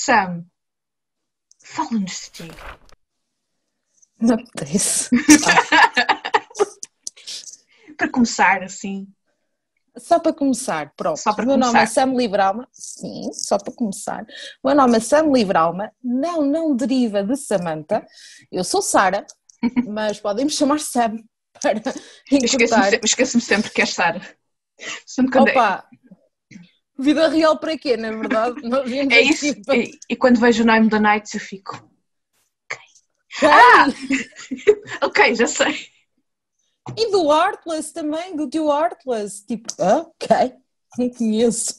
Sam, fala-nos de ti. Não apetece. Para começar, assim. Só para começar, pronto. Só para o meu nome é começar. Sam Livralma. Sim, só para começar. O meu nome é Sam Livralma. Não deriva de Samantha. Eu sou Sara, mas podem me chamar Sam para encurtar. Esqueço-me sempre que és Sara. Sempre quando Opa, vida real para quê, na verdade? Nós viemos é aqui isso. para... E quando vejo o nome da Nights eu fico... Quem? Ok, já sei. E do Artless também, do tio Artless. Tipo, ok, não conheço,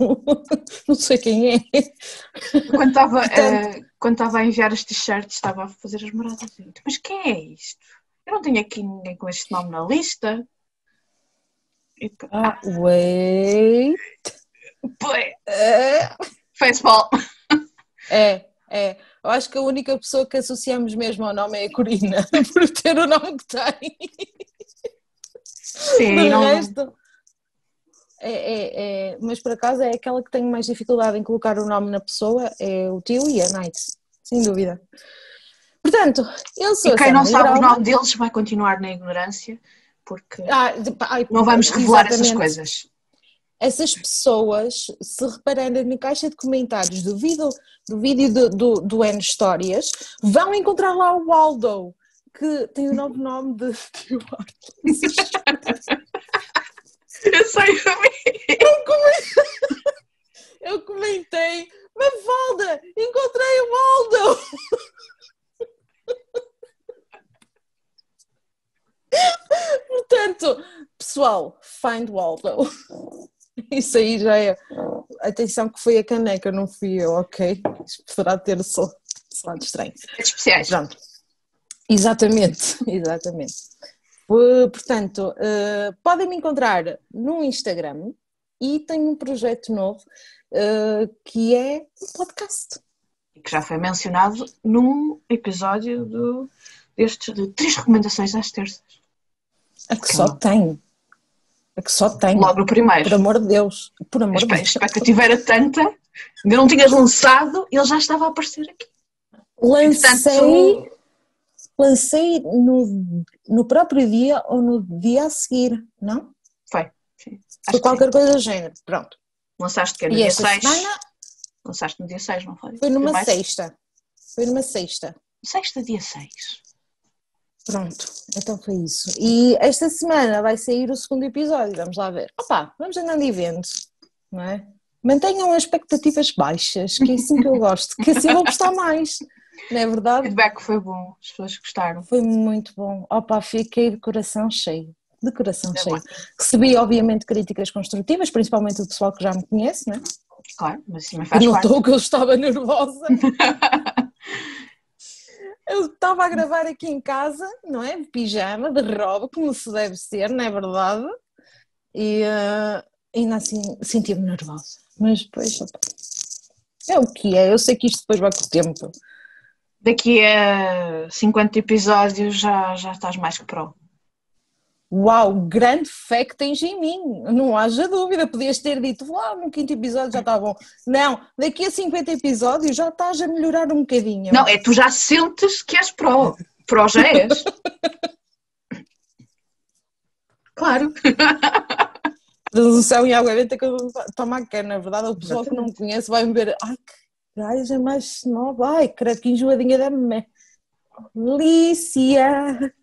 não sei quem é. Quando estava a enviar as t-shirts, estava a fazer as moradas. Mas quem é isto? Eu não tenho aqui ninguém com este nome na lista. E depois, Wait. Facepalm. É. Eu acho que a única pessoa que associamos mesmo ao nome é a Corina, por ter o nome que tem. Sim, De não... resto, mas por acaso é aquela que tenho mais dificuldade em colocar o nome na pessoa, é o tio e a Night, sem dúvida. Portanto, eu sou E a quem Sam não sabe o Livralma. nome deles vai continuar na ignorância, porque não vamos revelar Exatamente. essas coisas. Essas pessoas, se repararem na caixa de comentários do vídeo do N Histórias, vão encontrar lá o Waldo, que tem o novo nome de tio Artless. Eu sei também. Eu comentei, Mafalda, encontrei o Waldo! Portanto, pessoal, find Waldo. Isso aí já é. Atenção que foi a caneca, não fui eu, ok? Isto poderá ter só lado estranho. Especiais. Pronto. Exatamente. Portanto, podem me encontrar no Instagram e tenho um projeto novo que é um podcast. Que já foi mencionado num episódio destes de 3 recomendações às terças. A que só tem. Logo no primeiro. Por amor de Deus. A expectativa era tanta, ainda não tinhas lançado e ele já estava a aparecer aqui. Lancei no próprio dia ou no dia a seguir, não? Foi, sim. Foi qualquer coisa do género, pronto. Lançaste que no dia 6? Lançaste no dia 6, não foi? Foi numa sexta. Sexta, dia 6. Pronto, então foi isso. E esta semana vai sair o segundo episódio, vamos lá ver. Vamos andando e vendo, não é? Mantenham as expectativas baixas, que é assim que eu gosto, que assim vou gostar mais, não é verdade? O feedback foi bom, as pessoas gostaram. Foi muito bom. Fiquei de coração cheio. Recebi, obviamente, críticas construtivas, principalmente do pessoal que já me conhece, não é? Claro, mas isso me faz parte. Notou que eu estava nervosa. Eu estava a gravar aqui em casa, não é? De pijama, de roupa, como se deve ser, não é verdade? E ainda assim senti-me nervosa. Mas depois, é o que é. Eu sei que isto depois vai com o tempo. Daqui a 50 episódios já estás mais que pro. Uau, grande fé que tens em mim, não haja dúvida, podias ter dito, no 5º episódio já está bom. Não, daqui a 50 episódios já estás a melhorar um bocadinho. Não, tu já sentes que és pro já és. Claro. Resolução e água benta que eu tomo a quer, na verdade, o pessoal que não me conhece vai-me ver, ai que gaja mais nova, ai, credo que enjoadinha da mãe. Lícia!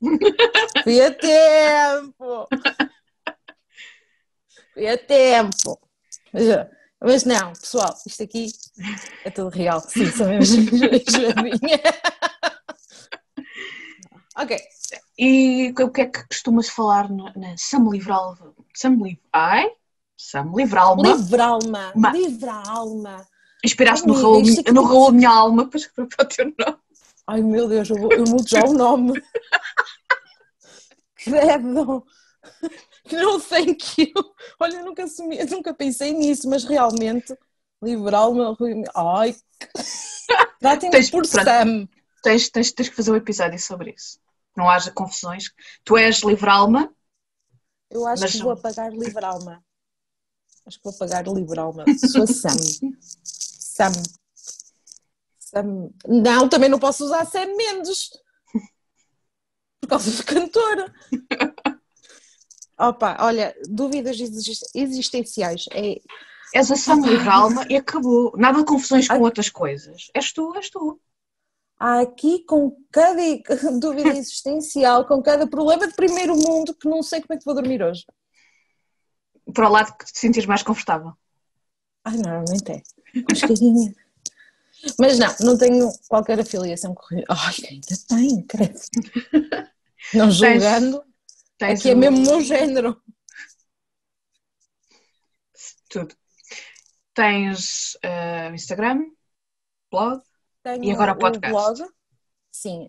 Fui a tempo! Mas não, pessoal, isto aqui é tudo real. Sim, sou mesmo jogadinha. Ok. E o que é que costumas falar na Sam Livralma? Livralma. Inspiraste no Raul Minha Alma para o teu nome. Ai meu Deus, eu mudo já o nome. Credo. Não thank you. Olha, eu nunca pensei nisso, mas realmente, Livralma. Ai. Tratem-me por Sam. Tens que fazer um episódio sobre isso. Não haja confusões. Tu és Livralma. Eu acho que vou apagar Livralma. Sou a Sam. Não, também não posso usar Sam Mendes por causa do cantor. Opa, olha, dúvidas existenciais. És a Sam Livre Alma e acabou. Nada de confusões com outras coisas. És tu, és tu. Há aqui com cada dúvida existencial, com cada problema de primeiro mundo que não sei como é que vou dormir hoje. Para o lado que te sentires mais confortável. Ai, normalmente é. Mascarinha. Mas não tenho qualquer afiliação com... Ai, ainda tem, credo. Não julgando. Aqui é mesmo o meu género. Tudo. Tens Instagram, blog Tenho e agora podcast. O blog. Sim,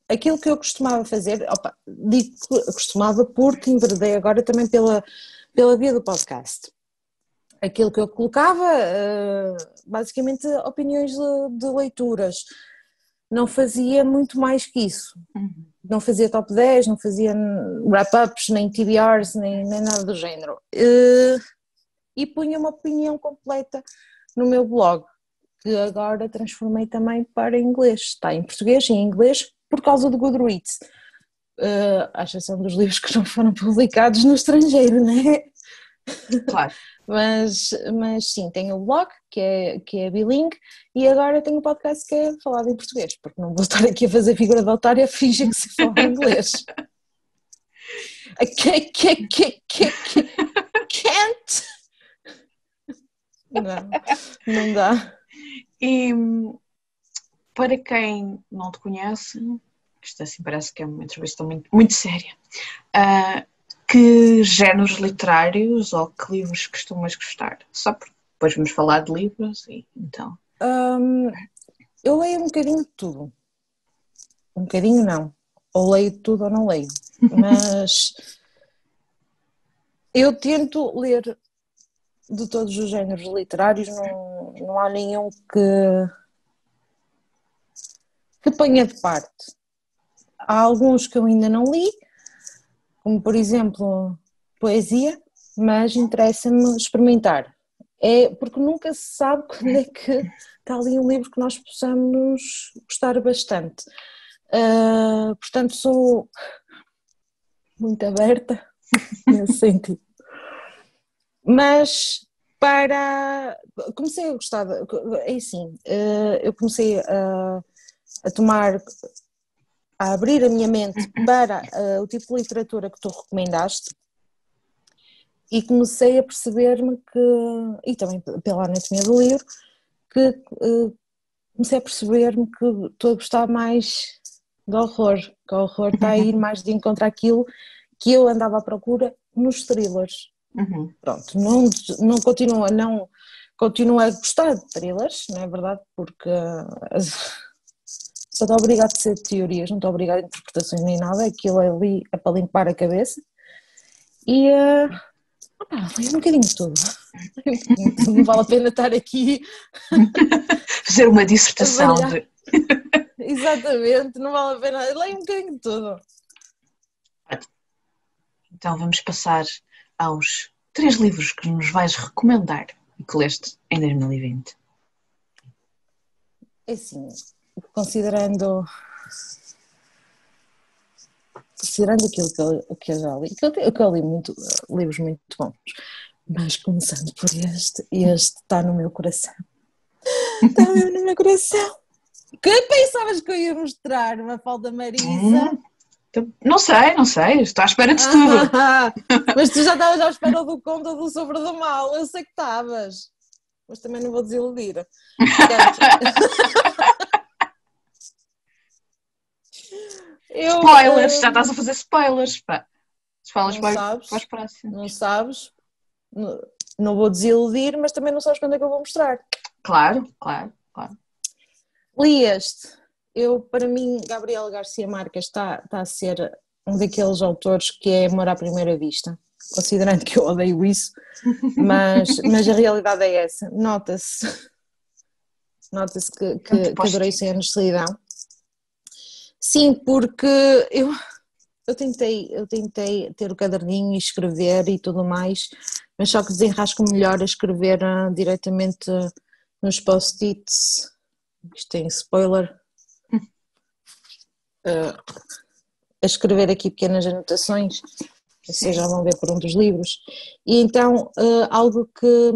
aquilo que eu costumava fazer, digo que costumava porque enveredei agora também pela via do podcast. Aquilo que eu colocava, basicamente opiniões de leituras, não fazia muito mais que isso. Não fazia top 10, não fazia wrap-ups, nem TBRs, nem nada do género. E punha uma opinião completa no meu blog, que agora transformei também para inglês. Está em português e em inglês por causa do Goodreads. À exceção dos livros que não foram publicados no estrangeiro, não é? Claro. Mas sim, tenho o blog, que é bilingue, e agora tenho o podcast que é falado em português, porque não vou estar aqui a fazer figura de otária a fingir que se fala inglês. Can't! Não dá. E para quem não te conhece, isto assim parece que é uma entrevista muito, muito séria, que géneros literários ou que livros costumas gostar? Só porque depois vamos falar de livros e então... Eu leio um bocadinho de tudo. Um bocadinho não. Ou leio tudo ou não leio. Mas eu tento ler de todos os géneros literários, não há nenhum que ponha de parte. Há alguns que eu ainda não li, como por exemplo poesia, mas interessa-me experimentar. É porque nunca se sabe quando é que está ali um livro que nós possamos gostar bastante. Portanto, sou muito aberta nesse sentido. Mas comecei a gostar, é assim, eu comecei a abrir a minha mente para o tipo de literatura que tu recomendaste e comecei a perceber-me e também pela anatomia do livro, que comecei a perceber-me que estou a gostar mais de horror, que o horror está a ir mais de encontro àquilo que eu andava à procura nos thrillers. Pronto, não continuo a gostar de thrillers, não é verdade? Porque só estou obrigado a ser de teorias, não estou obrigado a interpretações nem nada, aquilo ali é para limpar a cabeça e foi um bocadinho de tudo. Não vale a pena estar aqui fazer uma dissertação de... Exatamente, não vale a pena, leio um bocadinho de tudo. Então vamos passar aos 3 livros que nos vais recomendar e que leste em 2020. É assim, considerando aquilo que eu já li, que eu li livros muito bons, mas começando por este está no meu coração. Está mesmo no meu coração. Que pensavas que eu ia mostrar, Mafalda Marisa? Não sei, estou à espera de tudo. Mas tu já estavas à espera do conto do Sobre do Mal, eu sei que estavas, mas também não vou desiludir. Spoilers, já estás a fazer spoilers, pá. Spoilers para os próximos. Não sabes, não vou desiludir, mas também não sabes quando é que eu vou mostrar. Claro. Li este. Para mim, Gabriel Garcia Marques está a ser um daqueles autores que é amor à primeira vista, considerando que eu odeio isso, mas a realidade é essa. Nota-se que adorei 100 anos de solidão. Sim, porque eu tentei ter o caderninho e escrever e tudo mais, mas só que desenrasco melhor a escrever diretamente nos post-its isto tem spoiler, a escrever aqui pequenas anotações, vocês já vão ver por um dos livros, e então algo que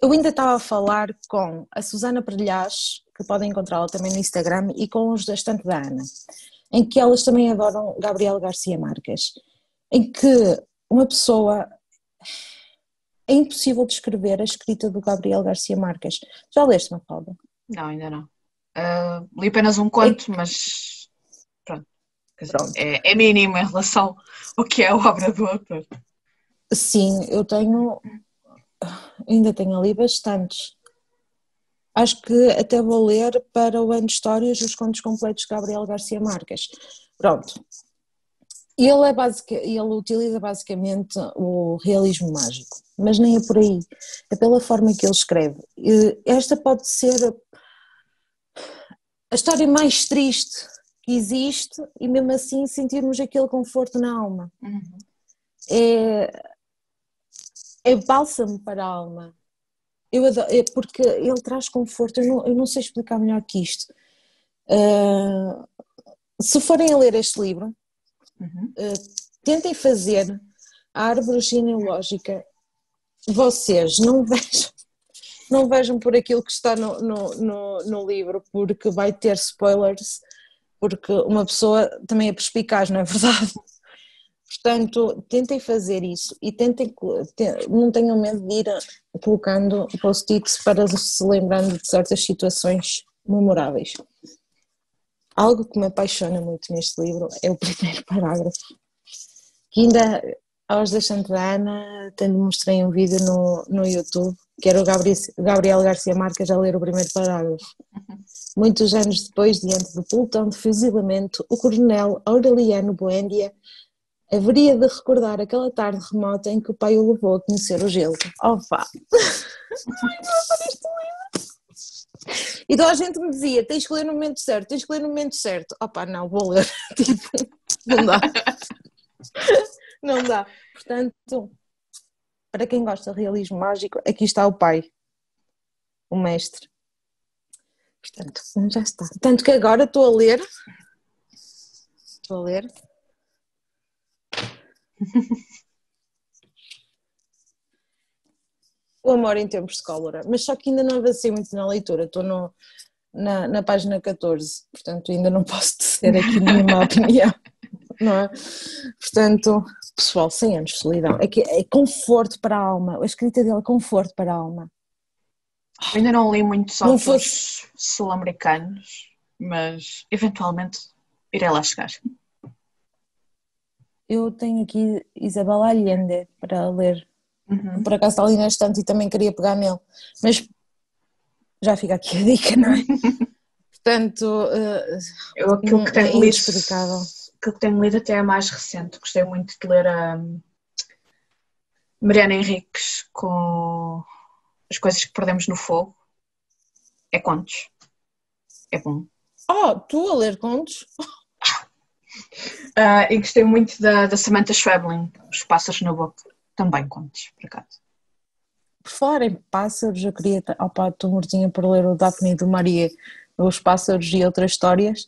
eu ainda estava a falar com a Susana Perlhás, que podem encontrá-la também no Instagram, e com os da Estante da Ana, em que elas também adoram Gabriel Garcia Marques, em que uma pessoa... É impossível descrever a escrita do Gabriel Garcia Marques. Já leste, Mafalda? Não, ainda não. Li apenas um conto, mas pronto. Quer dizer, Pronto. é mínimo em relação ao que é a obra do autor. Sim, ainda tenho ali bastantes. Acho que até vou ler para o ano de histórias os contos completos de Gabriel Garcia Marques. Pronto. Ele utiliza basicamente o realismo mágico, mas nem é por aí, é pela forma que ele escreve. Esta pode ser a história mais triste que existe e mesmo assim sentirmos aquele conforto na alma. Uhum. É bálsamo para a alma. Porque ele traz conforto, eu não sei explicar melhor que isto. Se forem a ler este livro, tentem fazer a árvore genealógica, vocês não vejam por aquilo que está no livro, porque vai ter spoilers, porque uma pessoa também é perspicaz, não é verdade? Portanto, tentem fazer isso e não tenham medo de ir colocando post-its para se lembrando de certas situações memoráveis. Algo que me apaixona muito neste livro é o primeiro parágrafo, que ainda aos da Estante da Ana até mostrei um vídeo no YouTube, que era o Gabriel Garcia Marques a ler o primeiro parágrafo. Muitos anos depois, diante do pelotão de fuzilamento, o coronel Aureliano Buendia haveria de recordar aquela tarde remota em que o pai o levou a conhecer o gelo. Opa! E toda a gente me dizia, tens que ler no momento certo, tens que ler no momento certo. Opa, não, vou ler. Tipo, não dá. Não dá. Portanto, para quem gosta de realismo mágico, aqui está o pai, o mestre. Portanto, já está. Tanto que agora estou a ler. O Amor em Tempos de Cólera, mas só que ainda não avancei muito na leitura, estou na página 14, portanto ainda não posso dizer aqui nenhuma opinião, não é? Portanto, pessoal, 100 anos de solidão, é conforto para a alma, a escrita dele é conforto para a alma. Eu ainda não li muitos autores sul-americanos, mas eventualmente irei lá chegar. Eu tenho aqui Isabel Allende para ler. Por acaso está ali na estante e também queria pegar nele, mas já fica aqui a dica, não é? Portanto, aquilo que tenho inexplicável. Aquilo que tenho lido até é mais recente. Gostei muito de ler a Mariana Henriques com As Coisas que Perdemos no Fogo. É contos. É bom. Oh, tu a ler contos? E gostei muito da Samantha Schweblin, Os Pássaros na Boca. Também contos, por acaso. Por falar em pássaros, eu queria... Opa, estou mortinha por ler o Daphne do Maria, Os Pássaros e Outras Histórias,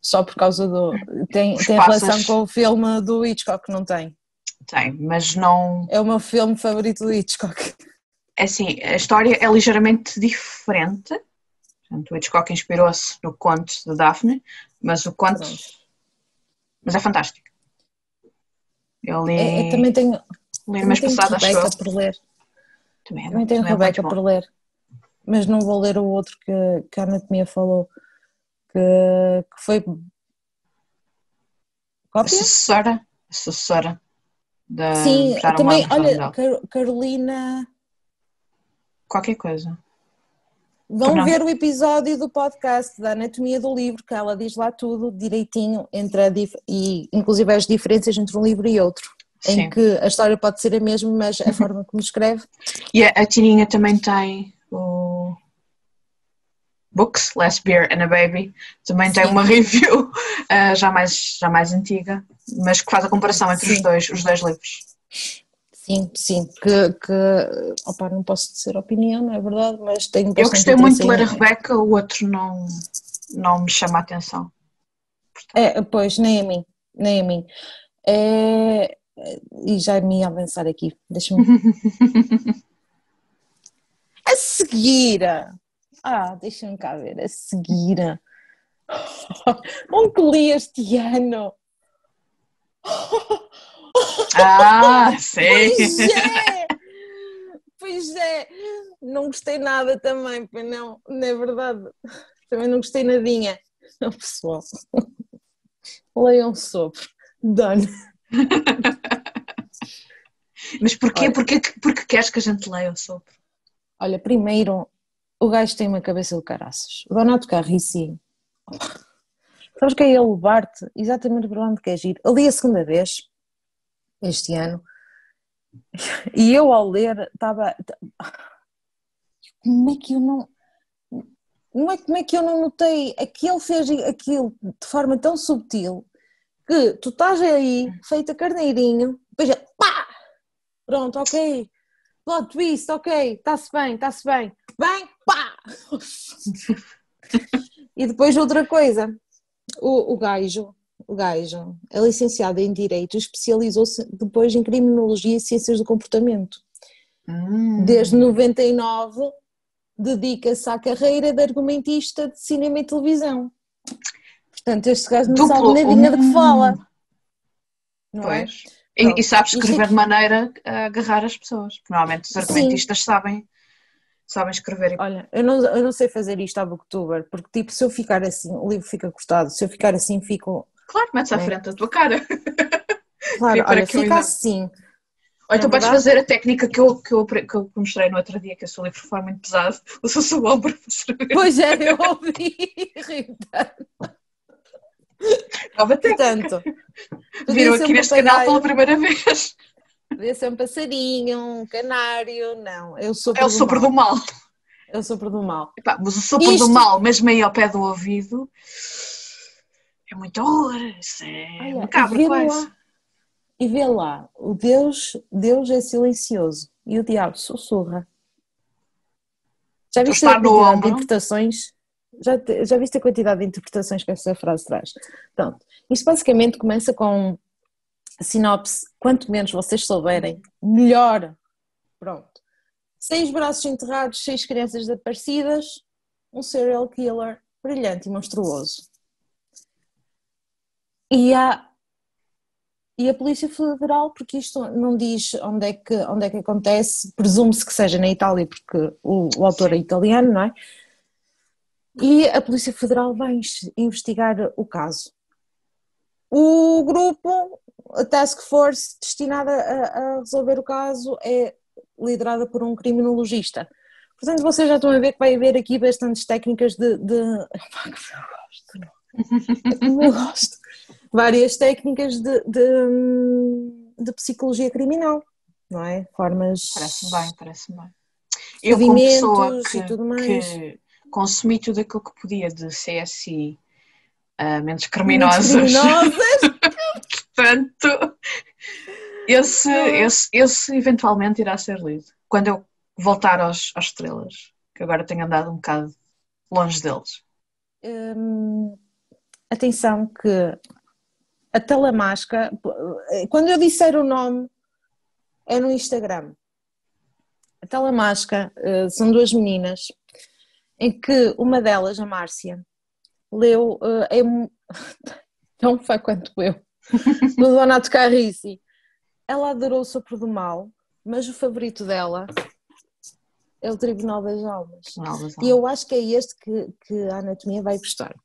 só por causa do... Tem relação com o filme do Hitchcock, não tem? Tem, mas não... É o meu filme favorito do Hitchcock. É assim, a história é ligeiramente diferente. Portanto, o Hitchcock inspirou-se no conto de Daphne, mas o conto... Mas é fantástico. Eu li... também tenho... Li no mês passado, acho eu. Por ler. Também tenho Rebeca por ler, mas não vou ler o outro que a Anatomia falou, que foi cópia? A sucessora da... Sim, também, olha, Carolina... Qualquer coisa. Vão ver o episódio do podcast da Anatomia do Livro, que ela diz lá tudo direitinho, e inclusive as diferenças entre um livro e outro. Sim. Em que a história pode ser a mesma, mas a forma como escreve. E a Tininha também tem o Books, Less Beer and a Baby. Também tem uma review já mais antiga, mas que faz a comparação entre os dois livros. sim, opa, não posso dizer opinião, não é verdade, mas tenho Eu bastante gostei muito de interesse ler a Rebeca, o outro não me chama a atenção. Pois, nem a mim, nem a mim. É, e já me ia avançar aqui, deixa-me. A seguir, deixa-me cá ver, a seguir, um que li este ano. Sei. Pois é, não gostei nada também, pois não é verdade, também não gostei nadinha. Não, pessoal, leiam sobre, done. Mas porquê? Olha, Porque queres que a gente leia sobre? olha, primeiro, o gajo tem uma cabeça de caraças. O Donato Carrici, sabes que é ele levar-te exatamente para onde queres ir. Eu li a segunda vez, este ano, e eu ao ler estava. Como é que eu não. Não é como é que eu não notei? É que ele fez aquilo de forma tão subtil que tu estás aí, feita carneirinho, depois é pá! Pronto, ok. Plot twist, ok, está-se bem. Bem, pá! E depois outra coisa, o gajo é licenciado em Direito, especializou-se depois em Criminologia e Ciências do Comportamento. Desde 99 dedica-se à carreira de argumentista de cinema e televisão. Portanto, este gajo não sabe Duplo. nadinha de que fala. Não Pois. É? E sabe Isto escrever aqui, de maneira a agarrar as pessoas. Porque normalmente os sim, argumentistas sabem escrever. olha, eu não sei fazer isto à Booktuber, porque tipo, se eu ficar assim, o livro fica cortado, se eu ficar assim, fico, Claro, metes à né? frente a tua cara. Claro, Queria pôr olha, aqui um fica exemplo. assim, Ou não é então podes verdade? fazer a técnica que eu mostrei no outro dia, que eu sou livro for muito pesado, usa o ombro para escrever. Pois é, eu ouvi, Rita. Nova técnica. Portanto, podia Viram ser aqui um neste canal pela papagaio, primeira vez. podia ser um passarinho, um canário, não, eu É o sopro do sopro do mal, mal. eu sopro do mal. Epá, mas o sopro do Isto, mal, mesmo aí ao pé do ouvido, é muito horror. Isso é olha, macabro quase. e vê lá, Deus é silencioso e o diabo sussurra. Já Então viste a está no quantidade de ombro. interpretações? Já viste a quantidade de interpretações que essa frase traz? Pronto, isto basicamente começa com a sinopse, quanto menos vocês souberem, melhor. Pronto. 6 braços enterrados, 6 crianças desaparecidas, um serial killer brilhante e monstruoso. E a Polícia Federal, porque isto não diz onde é que acontece, presume-se que seja na Itália, porque o autor é Sim. italiano, não é? E a Polícia Federal vai investigar o caso. O grupo, a Task Force destinada a resolver o caso, é liderada por um criminologista. Portanto, vocês já estão a ver que vai haver aqui bastantes técnicas como eu gosto. Várias técnicas de psicologia criminal, não é? Formas, Parece-me bem. Eu, como pessoa movimentos e tudo mais. que consumi tudo aquilo que podia de CSI, mentes Mentes criminosas, criminosas, portanto, não é? esse eventualmente irá ser lido. Quando eu voltar às estrelas, que agora tenho andado um bocado longe deles. Atenção que a Talamasca, quando eu disser o nome, é no Instagram. A Talamasca são duas meninas, em que uma delas, a Márcia, leu, tão fã quanto eu, do Donato Carrici. Ela adorou o Sopro do Mal, mas o favorito dela é o Tribunal das Almas. E eu acho que é este que a Anatomia vai gostar.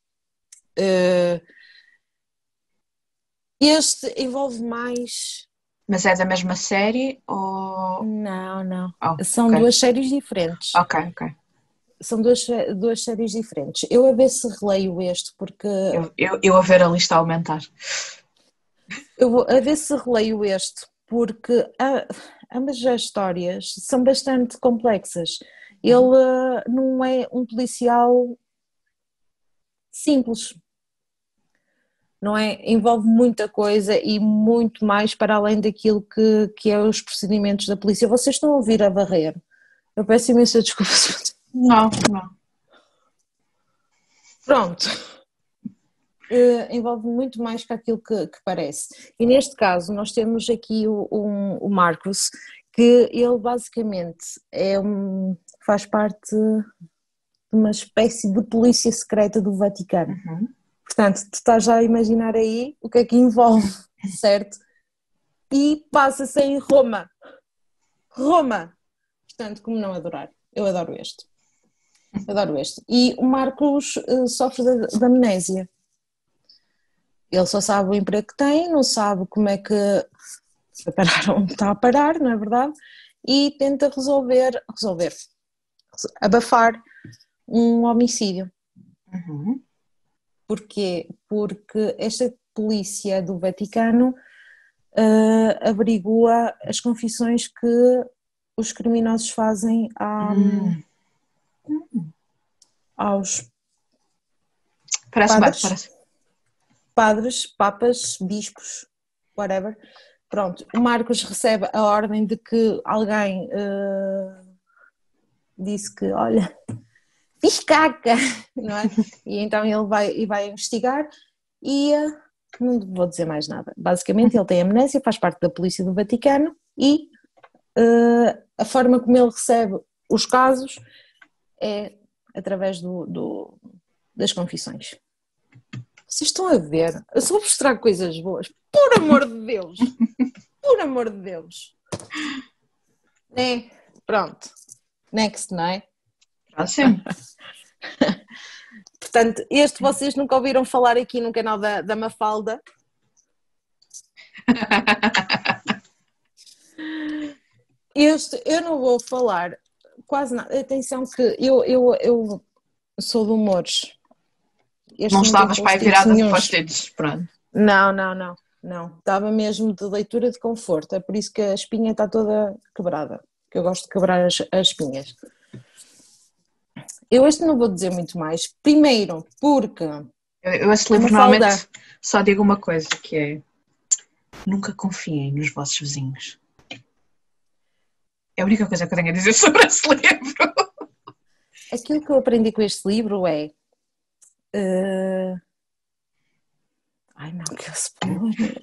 Este envolve mais. Mas é da mesma série ou. Não. Oh, São ok. duas séries diferentes. Ok. São duas séries diferentes. Eu a ver se releio este, porque. Eu a ver a lista aumentar. Eu vou a ver se releio este, porque ambas as histórias são bastante complexas. Ele não é um policial simples. não é? Envolve muita coisa e muito mais para além daquilo que é os procedimentos da polícia. Vocês estão a ouvir a barreira? Eu peço imensa desculpa. Não, não. Pronto. Envolve muito mais que aquilo que parece. E neste caso nós temos aqui o Marcus, que ele basicamente faz parte de uma espécie de polícia secreta do Vaticano. Uhum. Portanto, tu estás já a imaginar aí o que é que envolve, certo? E passa-se em Roma. Roma! Portanto, como não adorar? Eu adoro este. Adoro este. E o Marcos sofre de amnésia. Ele só sabe o emprego que tem, não sabe como é que vai parar onde está a parar, não é verdade? E tenta abafar um homicídio. Uhum. Porquê? Porque esta polícia do Vaticano averigua as confissões que os criminosos fazem aos Parece padres. bem, parece. Padres, papas, bispos, whatever. Pronto, o Marcos recebe a ordem de que alguém disse que, olha, fiz caca, não é? E então ele vai investigar e não vou dizer mais nada. Basicamente ele tem amnésia, faz parte da polícia do Vaticano e a forma como ele recebe os casos é através das confissões. Vocês estão a ver? Eu só vou mostrar coisas boas. Por amor de Deus! Por amor de Deus! Né? Pronto. Next, não é? Próximo. Portanto, este vocês nunca ouviram falar aqui no canal da Mafalda. Este eu não vou falar quase nada. Atenção que eu sou de humores. Não estavas para aí virada de post-its, pronto. Não. Estava mesmo de leitura de conforto. É por isso que a espinha está toda quebrada. Que eu gosto de quebrar as espinhas. Eu este não vou dizer muito mais. Primeiro, porque... Eu esse livro normalmente só digo uma coisa, que é... Nunca confiem nos vossos vizinhos. É a única coisa que eu tenho a dizer sobre esse livro. Aquilo que eu aprendi com este livro é... Ai não, que spoiler.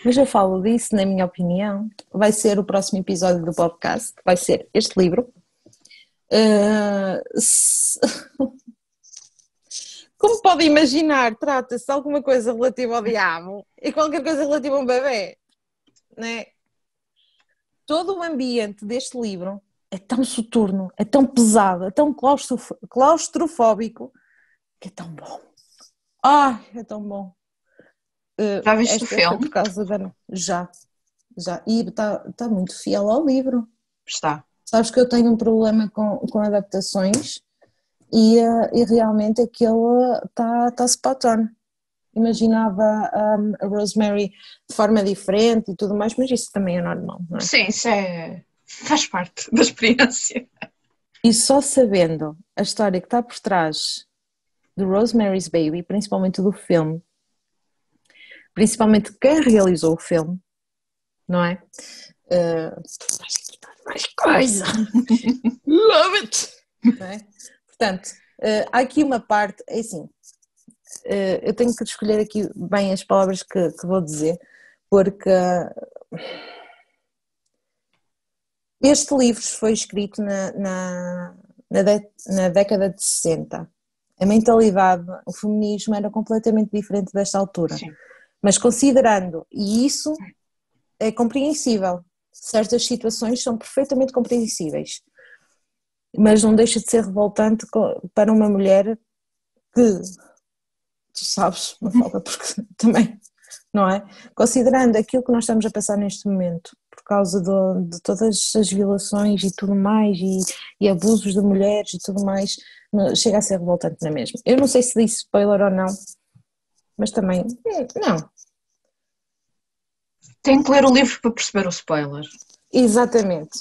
Mas eu falo disso, na minha opinião. Vai ser o próximo episódio do podcast. Vai ser este livro. Como pode imaginar, trata-se de alguma coisa relativa ao diabo e qualquer coisa relativa a um bebê, né? Todo o ambiente deste livro é tão soturno, é tão pesado, é tão claustrofóbico que é tão bom. Ai, é tão bom. Já viste o filme? Por causa da... Já. E está muito fiel ao livro. Está. Sabes que eu tenho um problema com adaptações e realmente aquilo está spot on. Imaginava a Rosemary de forma diferente e tudo mais, mas isso também é normal, não é? Sim, isso faz parte da experiência. E só sabendo a história que está por trás de Rosemary's Baby, principalmente do filme, principalmente quem realizou o filme, não é? Mais coisa! Love it! Não é? Portanto, há aqui uma parte, é assim, eu tenho que escolher aqui bem as palavras que vou dizer, porque este livro foi escrito na década de 60. A mentalidade, o feminismo era completamente diferente desta altura. Sim. Mas considerando, e isso é compreensível, certas situações são perfeitamente compreensíveis, mas não deixa de ser revoltante para uma mulher que, tu sabes, uma falta porque também, não é? Considerando aquilo que nós estamos a passar neste momento, por causa de todas as violações e tudo mais, e abusos de mulheres e tudo mais, chega a ser revoltante na mesma. Eu não sei se disse spoiler ou não, mas também, não. Tenho que ler o livro para perceber o spoiler. Exatamente.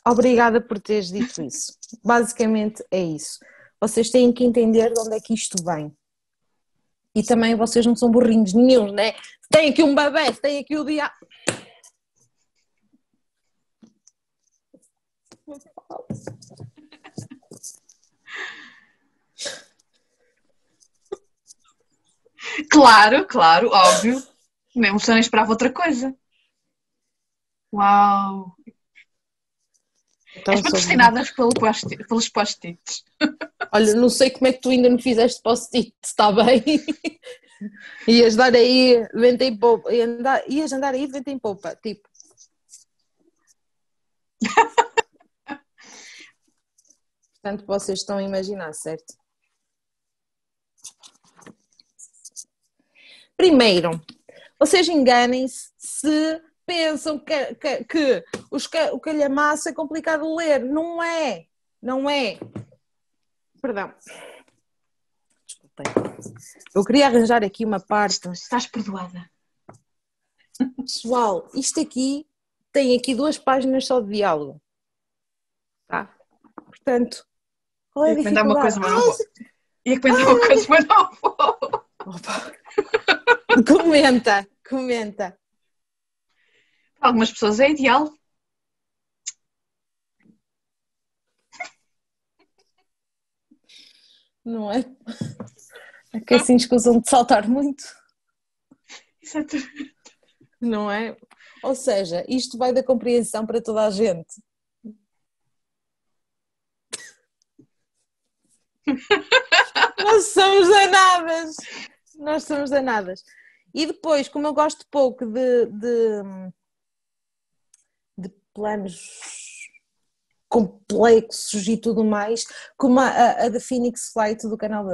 Obrigada por teres dito isso. Basicamente é isso. Vocês têm que entender de onde é que isto vem. E também vocês não são burrinhos nenhum, né? Tem aqui um bebê, tem aqui o dia. Claro, claro, óbvio. Mesmo se eu nem esperava outra coisa. Uau! Então, És patrocinadas pelos post-its. olha, não sei como é que tu ainda não fizeste post-it, está bem? Ias dar aí vento em popa, ias andar aí de vento em popa, tipo. Portanto, vocês estão a imaginar, certo? Primeiro, vocês enganem-se se pensam que o calhamaço é complicado de ler. Não é. Não é. Perdão. Desculpem. Eu queria arranjar aqui uma parte. Estás perdoada. Pessoal, isto aqui tem aqui 2 páginas só de diálogo. Tá? Portanto, qual é a Ia comentar uma dificuldade? coisa, mas não vou. Ia comentar uma coisa, mas não vou. Opa. Comenta, comenta. Para algumas pessoas é ideal. Não é? É que assim escusam de saltar muito. Exatamente. Não é? Ou seja, isto vai da compreensão para toda a gente. Nós somos danadas. Nós somos danadas. E depois, como eu gosto pouco de planos complexos e tudo mais, como a da Phoenix Flight do canal,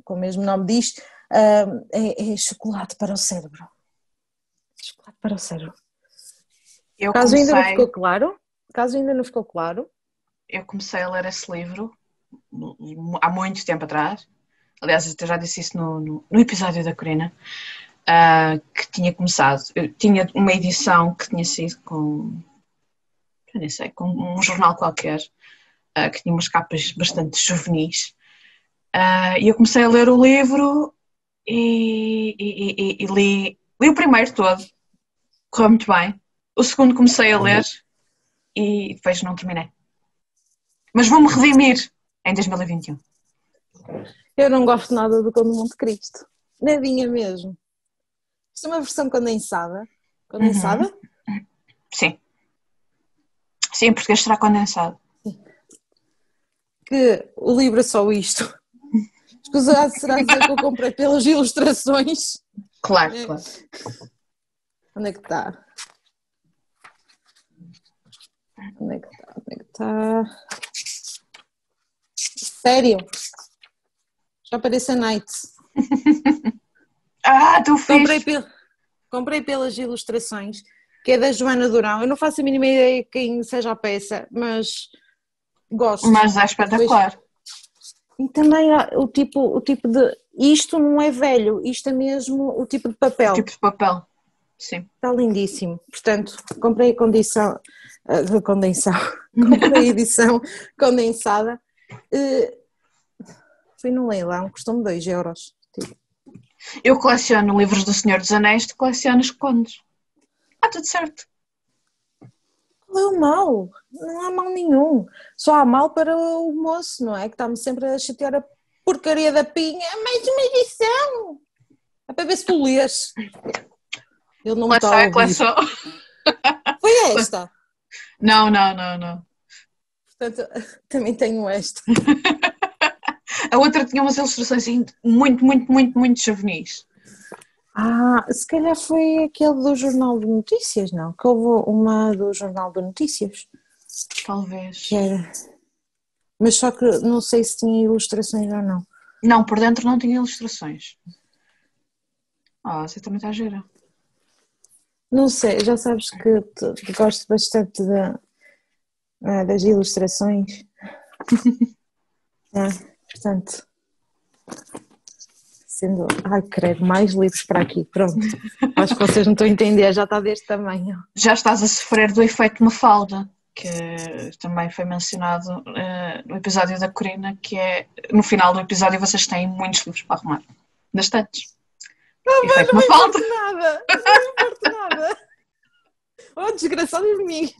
com o mesmo nome diz, é chocolate para o cérebro. Chocolate para o cérebro. Caso ainda não ficou claro, eu comecei a ler esse livro há muito tempo atrás. Aliás, eu já disse isso no episódio da Corina, que tinha começado. Eu tinha uma edição que tinha sido com, eu nem sei, com um jornal qualquer, que tinha umas capas bastante juvenis. E eu comecei a ler o livro e li o primeiro todo, correu muito bem. O segundo comecei a ler e depois não terminei. Mas vou-me redimir em 2021. Eu não gosto nada do Conde de Monte Cristo. Nadinha mesmo. Isto é uma versão condensada. Condensada? Uhum. Sim. Sim, em português será condensado. Que o livro é só isto. Escusado será dizer que eu comprei pelas ilustrações. Claro, claro. Onde é que está? Onde é que está? Sério? Já aparece a Night. Tu fiz! Comprei pelas ilustrações, que é da Joana Durão. Eu não faço a mínima ideia quem seja a peça, mas gosto. Mas é espetacular. Depois, e também o tipo de... Isto não é velho, isto é mesmo o tipo de papel. O tipo de papel, sim. Está lindíssimo. Portanto, comprei a condição... comprei a edição condensada. Fui no leilão, custou-me 2 euros. Tipo. Eu coleciono livros do Senhor dos Anéis, tu colecionas contos. Tudo certo. Qual é o mal? Não há mal nenhum. Só há mal para o moço, não é? Que está-me sempre a chatear a porcaria da pinha. Mais uma edição! É para ver se tu lês. Ele não me está a ouvir. Coleção. Foi esta? Não. Portanto, também tenho esta. A outra tinha umas ilustrações muito juvenis. Se calhar foi aquele do Jornal de Notícias, não? Que houve uma do Jornal de Notícias. Talvez. Que era... Mas só que não sei se tinha ilustrações ou não. Não, por dentro não tinha ilustrações. Você também está a gira. Não sei, já sabes que gosto bastante das ilustrações. Portanto, sendo... Ai, credo, mais livros para aqui, pronto. Acho que vocês não estão a entender, já está deste tamanho. Já estás a sofrer do efeito Mafalda, que também foi mencionado no episódio da Corina, que é, no final do episódio vocês têm muitos livros para arrumar. Bastantes. Efeito Não me Mafalda. importa nada. Não me importa nada. Oh, desgraçado de mim.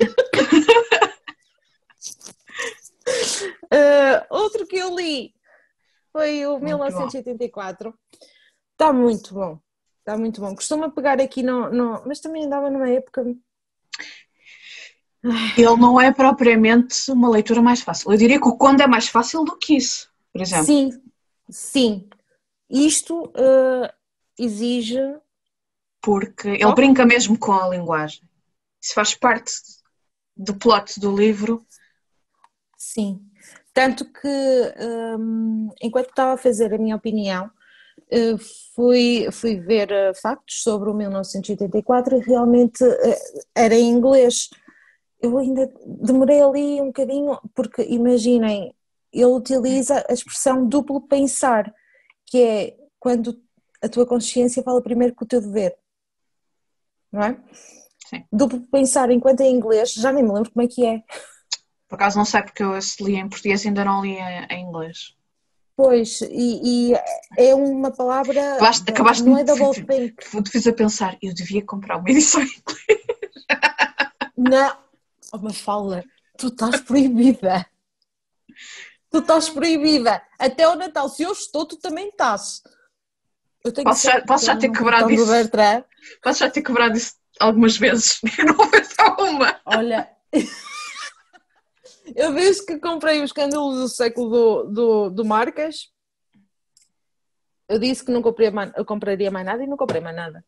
Outro que eu li foi o Muito bom. 1984. Está muito bom. Está muito bom. Costuma pegar aqui mas também andava numa época. Ele não é propriamente uma leitura mais fácil. Eu diria que o Conde é mais fácil do que isso, por exemplo. Sim, sim. Isto exige. Porque ele brinca mesmo com a linguagem. Isso faz parte do plot do livro. Sim. Tanto que, enquanto estava a fazer a minha opinião, fui ver factos sobre o 1984 e realmente era em inglês. Eu ainda demorei ali um bocadinho, porque imaginem, ele utiliza a expressão duplo pensar, que é quando a tua consciência fala primeiro que o teu dever, não é? Sim. Duplo pensar enquanto em inglês, já nem me lembro como é que é. Por acaso não sei porque eu esse li em português e ainda não li em inglês. Pois, e é uma palavra, Acabaste não é double think. de fiz a pensar, eu devia comprar uma edição em inglês. Não, oh, Mafalda, tu estás proibida. Tu estás proibida. Até ao Natal, se eu estou, tu também estás. Eu tenho Posso já ter quebrado do isso. Bertrand. Posso já ter quebrado isso algumas vezes. Não houve só uma. Olha, eu desde que comprei os cândidos do século do Marcas, eu disse que não eu compraria mais nada e não comprei mais nada.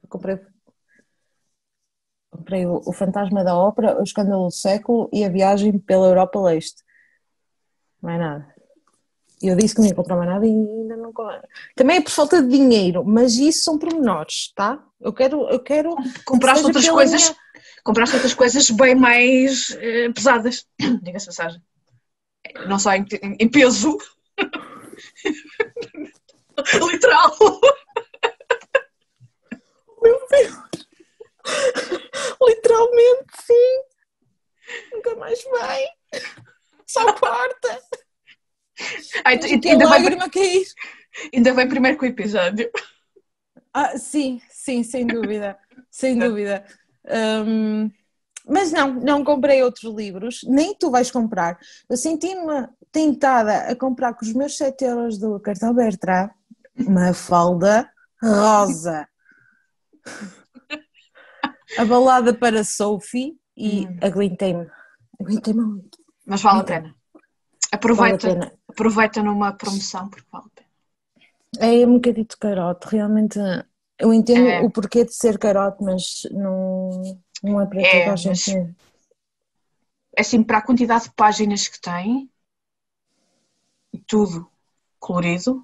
Eu comprei o Fantasma da Ópera, o Escândalo do Século e a Viagem pela Europa Leste. Mais nada. Eu disse que não ia comprar mais nada e ainda não comprei. Também é por falta de dinheiro, mas isso são pormenores, tá? Eu quero Compraste outras coisas. Compraste outras coisas bem mais pesadas. Diga-se a passagem. Não só em peso. Literal. Meu Deus! Literalmente, sim! Nunca mais vem! Só corta! Ainda vem primeiro com o episódio. Sim, sem dúvida, sem dúvida. Mas não comprei outros livros, nem tu vais comprar. Eu senti-me tentada a comprar com os meus 7 euros do cartão Bertrand uma falda rosa. A balada para Sophie e aguentei-me muito. Mas vale a pena. Aproveita, Vale a pena. aproveita numa promoção porque vale a pena. É um bocadito carote, realmente. Eu entendo o porquê de ser carote, mas não é para toda a gente mesmo. É assim, para a quantidade de páginas que tem, tudo colorido,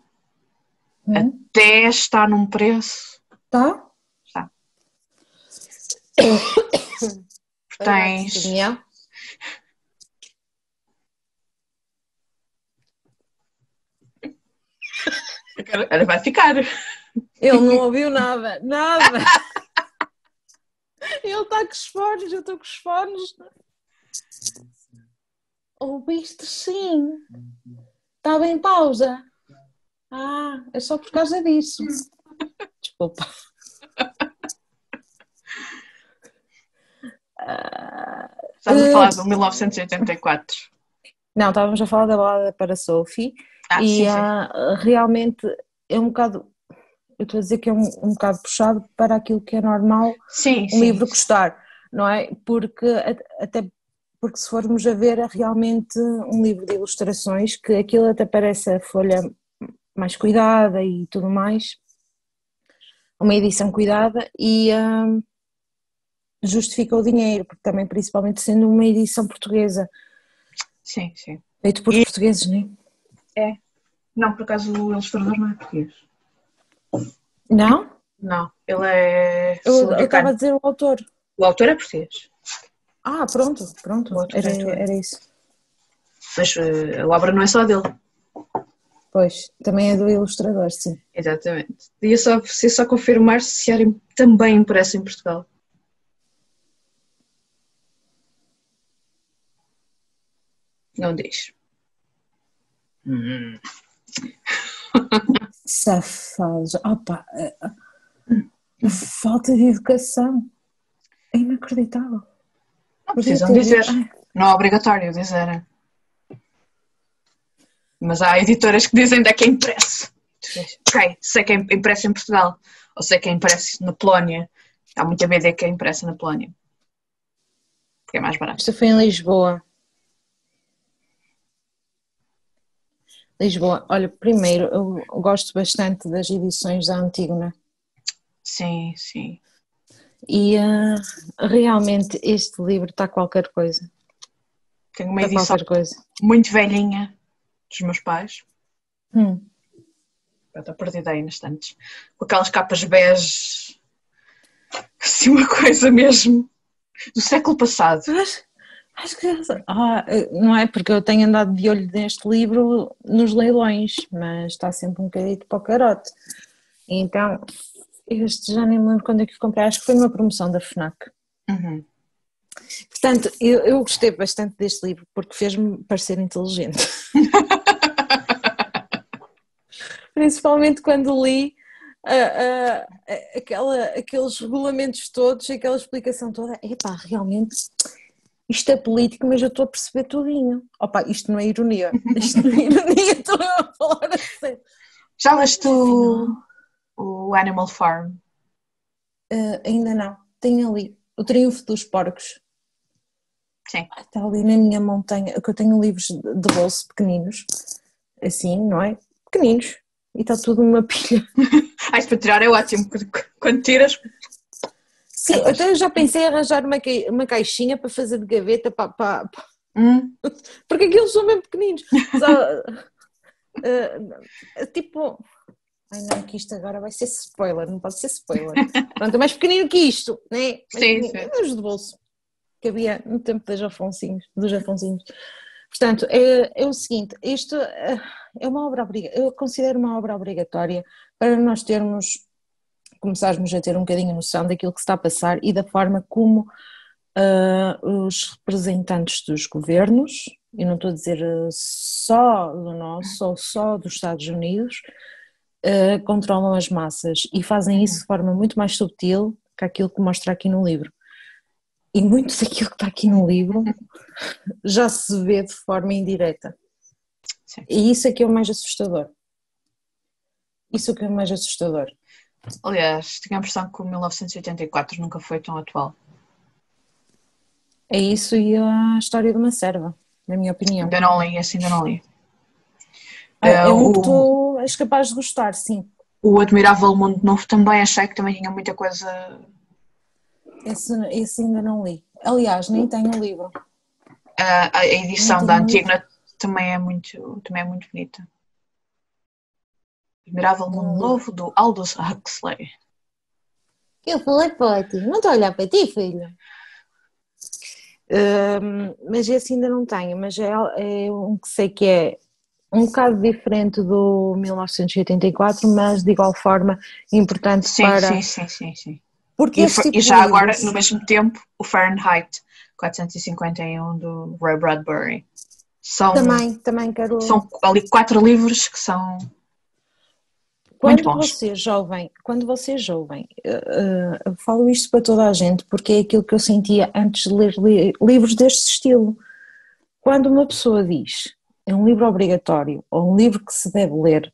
até está num preço. Tá? Está. Tens. Agora vai ficar. Ele não ouviu nada, nada. Ele está com os fones, eu estou com os fones. Ouviste sim. Estava em pausa. É só por causa disso. Desculpa. Estás a falar do 1984. Não, estávamos a falar da balada para Sophie Sim. Realmente é um bocado, eu estou a dizer que é um bocado puxado para aquilo que é normal livro custar, não é? Porque até porque se formos a ver é realmente um livro de ilustrações que aquilo até parece a folha mais cuidada e tudo mais, uma edição cuidada e justifica o dinheiro, porque também principalmente sendo uma edição portuguesa. Sim. Feito por portugueses, não é? É. Não, por acaso o ilustrador não é português. Não? Não, ele é Eu estava a dizer o autor. O autor é português. Pronto. Era isso. Mas a obra não é só dele. Pois, também é do ilustrador, sim. Exatamente. Preciso só confirmar se também impresso em Portugal. Não diz. Safados. Opa, falta de educação. É inacreditável. Não precisam dizer. Não é obrigatório dizer. Mas há editoras que dizem onde é que é impresso. Ok, sei que é impresso em Portugal. Ou sei que é impresso na Polónia. Há muita BD que é impressa na Polónia. Porque é mais barato. Isto foi em Lisboa. Lisboa. Olha, primeiro, eu gosto bastante das edições da Antígona. Sim, sim. E realmente este livro está qualquer coisa. Tenho uma edição muito velhinha dos meus pais. Está perdida aí nas estantes. Com aquelas capas bege. Assim, uma coisa mesmo do século passado. Acho que não é porque eu tenho andado de olho neste livro nos leilões, mas está sempre um bocadinho para o carote. Então, este já nem me lembro quando é que comprei, acho que foi numa promoção da FNAC. Uhum. Portanto, eu gostei bastante deste livro porque fez-me parecer inteligente. Principalmente quando li aqueles regulamentos todos, aquela explicação toda. Epá, realmente isto é político, mas eu estou a perceber tudinho. Opa, isto não é ironia. Isto não é ironia, estou a falar a sério. Já leste o Animal Farm? Ainda não. Tenho ali O Triunfo dos Porcos. Sim. Está ali na minha mão, que eu tenho livros de bolso pequeninos, assim, não é? Pequeninos. E está tudo numa pilha. Isto para tirar é ótimo, quando tiras... Sim, até eu já pensei em arranjar uma caixinha para fazer de gaveta, porque aqueles são mesmo pequeninos. Tipo... Ai não, que isto agora vai ser spoiler, não pode ser spoiler. Pronto, é mais pequenino que isto, né? Sim. Os de bolso, que havia no tempo dos Afonsinhos. Portanto, é o seguinte, isto é uma obra eu considero uma obra obrigatória para nós começarmos a ter um bocadinho a noção daquilo que se está a passar e da forma como os representantes dos governos, e não estou a dizer só do nosso ou só dos Estados Unidos, controlam as massas e fazem isso de forma muito mais subtil que aquilo que mostra aqui no livro. E muito daquilo que está aqui no livro já se vê de forma indireta. Sim. E isso é que é o mais assustador. Aliás, tenho a impressão que o 1984 nunca foi tão atual. É isso e a história de uma serva, na minha opinião. Ainda não li. É um que tu és capaz de gostar, sim. O Admirável Mundo Novo também achei que também tinha muita coisa... Esse ainda não li. Aliás, nem tenho o livro. A edição da Antígona também é muito bonita. Admirável Mundo Novo, do Aldous Huxley. Eu falei para ti, não estou a olhar para ti, filho. Mas esse ainda não tenho, mas é um que sei que é um bocado diferente do 1984, mas de igual forma importante para... Sim. Porque e já agora, no mesmo tempo, o Fahrenheit 451 do Ray Bradbury. Também quero... São ali 4 livros que são muito bons. Quando você é jovem, eu falo isto para toda a gente porque é aquilo que eu sentia antes de ler livros deste estilo. Quando uma pessoa diz é um livro obrigatório ou um livro que se deve ler,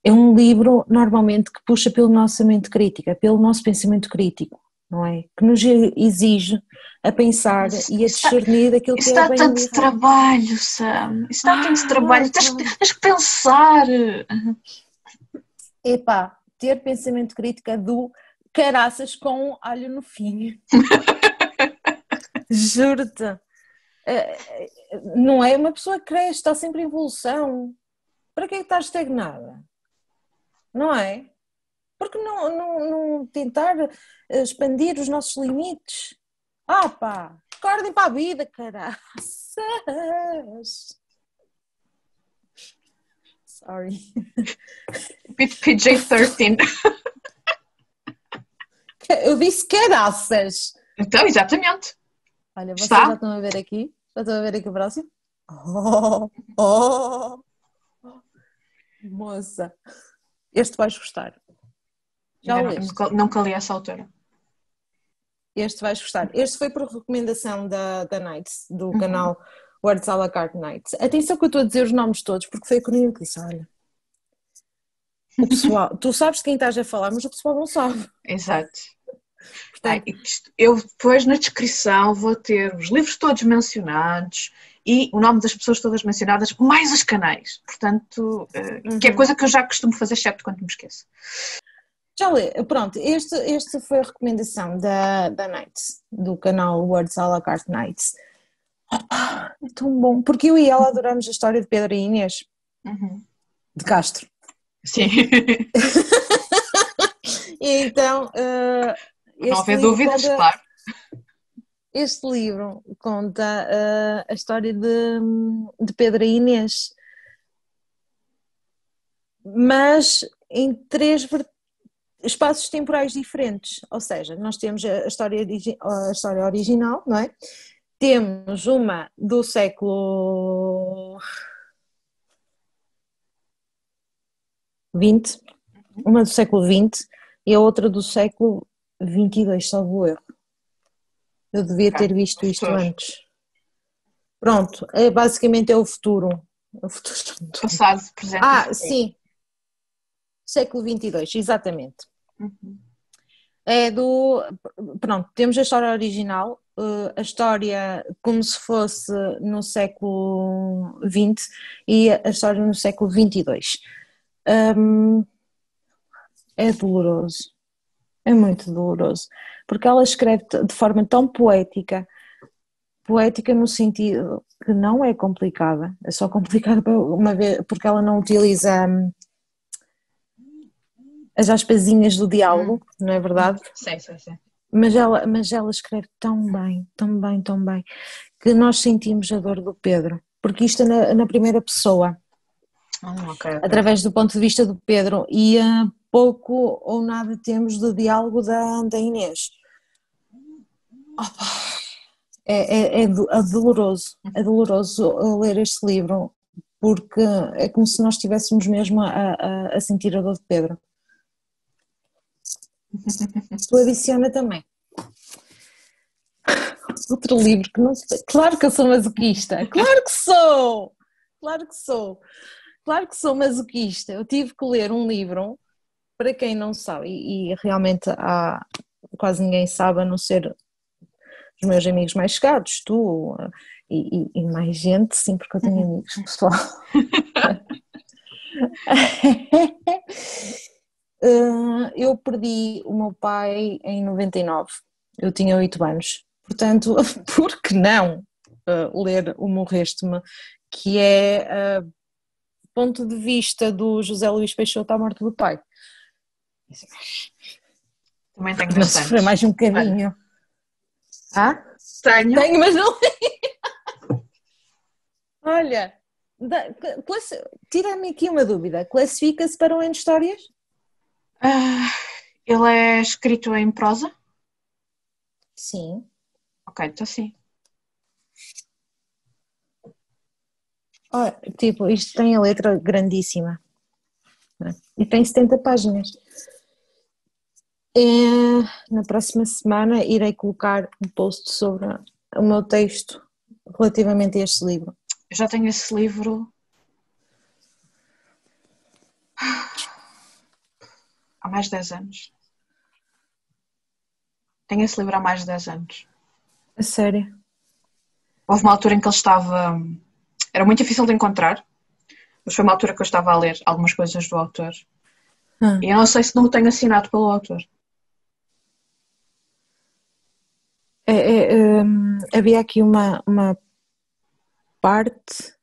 é um livro normalmente que puxa pela nossa mente crítica, pelo nosso pensamento crítico, não é? Que nos exige a pensar e a discernir daquilo que é bem. Isso dá tanto trabalho, Sam. Isso dá tanto trabalho. Tens que pensar. Epá, ter pensamento crítico é do caraças com alho no fim. Juro-te. Não é uma pessoa que cresce, está sempre em evolução. Para que é que estás estagnada? Não é? Porque não tentar expandir os nossos limites? Pá, acordem para a vida, caraças! Sorry. PJ-13. Eu disse caraças! Então, exatamente. Olha, vocês já estão a ver aqui? Já estão a ver aqui o próximo? Oh! Moça! Este vais gostar. Já o leste? Nunca li essa autora. Este vais gostar. Este foi por recomendação da Nights, do canal Words à la carte Nights. Atenção que eu estou a dizer os nomes todos, porque foi a Corina que disse, olha, o pessoal, tu sabes de quem estás a falar, mas o pessoal não sabe. Exato. Portanto, Eu depois na descrição vou ter os livros todos mencionados e o nome das pessoas todas mencionadas, mais os canais. Portanto, que é coisa que eu já costumo fazer, exceto quando me esqueço. já lê, pronto, este foi a recomendação da Nights, do canal Words à la carte Nights. É tão bom, porque eu e ela adoramos a história de Pedro e Inês, de Castro. Sim. E então, não haver dúvidas, claro. Este livro conta a história de Pedro e Inês, mas em 3 espaços temporais diferentes, ou seja, nós temos a história original, não é? Temos uma do século XX, uma do século XX e a outra do século XXII, salvo erro. Eu devia ter visto isto antes. Pronto, basicamente é o futuro. Passado, presente. Sim. Século XXII, exatamente. Pronto, temos a história original, a história como se fosse no século XX e a história no século XXII. É doloroso, é muito doloroso, porque ela escreve de forma tão poética no sentido que não é complicada, é só complicada uma vez, porque ela não utiliza as aspasinhas do diálogo, não é verdade? Sim. Mas ela escreve tão bem, que nós sentimos a dor do Pedro, porque isto é na primeira pessoa, através do ponto de vista do Pedro, e pouco ou nada temos do diálogo da Inês. É doloroso ler este livro, porque é como se nós estivéssemos mesmo a sentir a dor de Pedro. Tu adiciona também. Outro livro que não sei. Claro que eu sou masoquista, claro que sou masoquista. Eu tive que ler um livro, para quem não sabe, e realmente quase ninguém sabe, a não ser os meus amigos mais chegados, tu e mais gente, sim, porque eu tenho amigos, pessoal. Eu perdi o meu pai em 99, eu tinha 8 anos, portanto, por que não ler o Morreste-me, que é ponto de vista do José Luís Peixoto à morte do pai. Também tenho bastante. Sofrer mais um bocadinho. Tenho, mas não. Olha, tira-me aqui uma dúvida, classifica-se para o N Histórias? Ele é escrito em prosa? Sim. Ok, então sim. Tipo, isto tem a letra grandíssima, né? E tem 70 páginas. Na próxima semana irei colocar um post sobre o meu texto relativamente a este livro. Eu já tenho esse livro há mais de 10 anos. Tenho esse livro há mais de 10 anos. A sério? Houve uma altura em que ele estava... Era muito difícil de encontrar, mas foi uma altura que eu estava a ler algumas coisas do autor. E eu não sei se não o tenho assinado pelo autor. Havia aqui uma parte...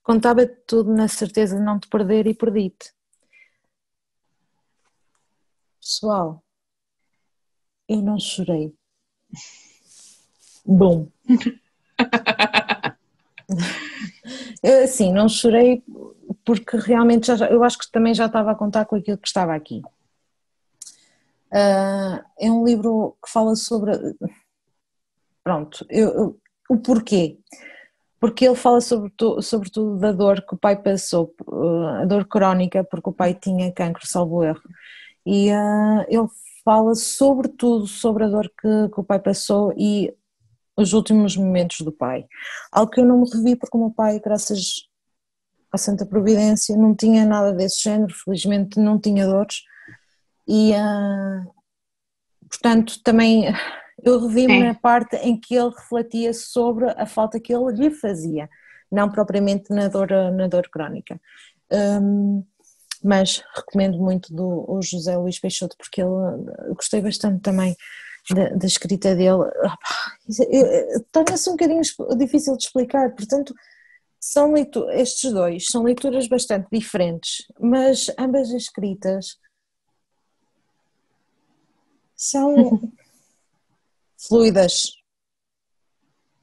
Contava tudo na certeza de não te perder e perdi-te. Pessoal, eu não chorei. Bom. Sim, não chorei porque realmente eu acho que também já estava a contar com aquilo que estava aqui. É um livro que fala sobre... Pronto, o porquê. porque ele fala sobretudo da dor que o pai passou, a dor crónica, porque o pai tinha cancro, salvo erro, e ele fala sobretudo sobre a dor que o pai passou e os últimos momentos do pai. Algo que eu não me revi porque o meu pai, graças à Santa Providência, não tinha nada desse género, felizmente não tinha dores e portanto também eu revi-me na Sim. parte em que ele refletia sobre a falta que ele lhe fazia, não propriamente na dor crónica. Mas recomendo muito o José Luís Peixoto porque eu gostei bastante também da escrita dele. Torna-se um bocadinho difícil de explicar, portanto estes dois são leituras bastante diferentes, mas ambas as escritas são fluidas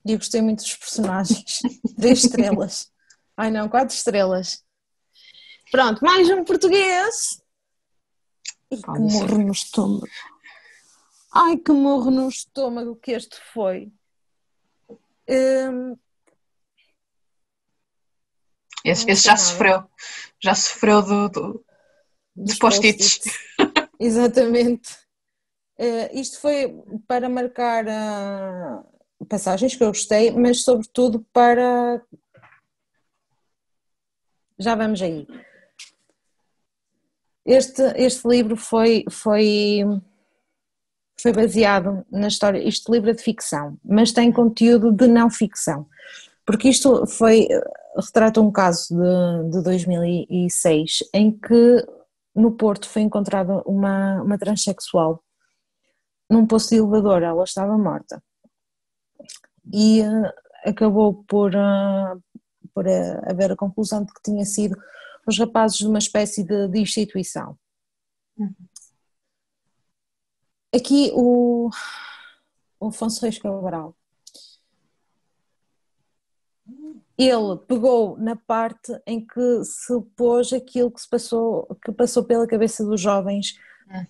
e eu gostei muito dos personagens. 3 estrelas, ai não, 4 estrelas. Pronto, mais um português. E que Pode ser. morro no estômago. Ai, que morro no estômago que este foi. Esse já sofreu dos Dos post-its. post-its. Exatamente. Isto foi para marcar passagens que eu gostei, mas sobretudo para. Já vamos aí. Este livro foi baseado na história. Este livro é de ficção, mas tem conteúdo de não ficção, porque isto retrata um caso de 2006 em que no Porto foi encontrada uma transexual num posto de elevador, ela estava morta e acabou por haver a conclusão de que tinha sido os rapazes de uma espécie de instituição. Aqui o Afonso Reis Cabral, ele pegou na parte em que se pôs aquilo que passou pela cabeça dos jovens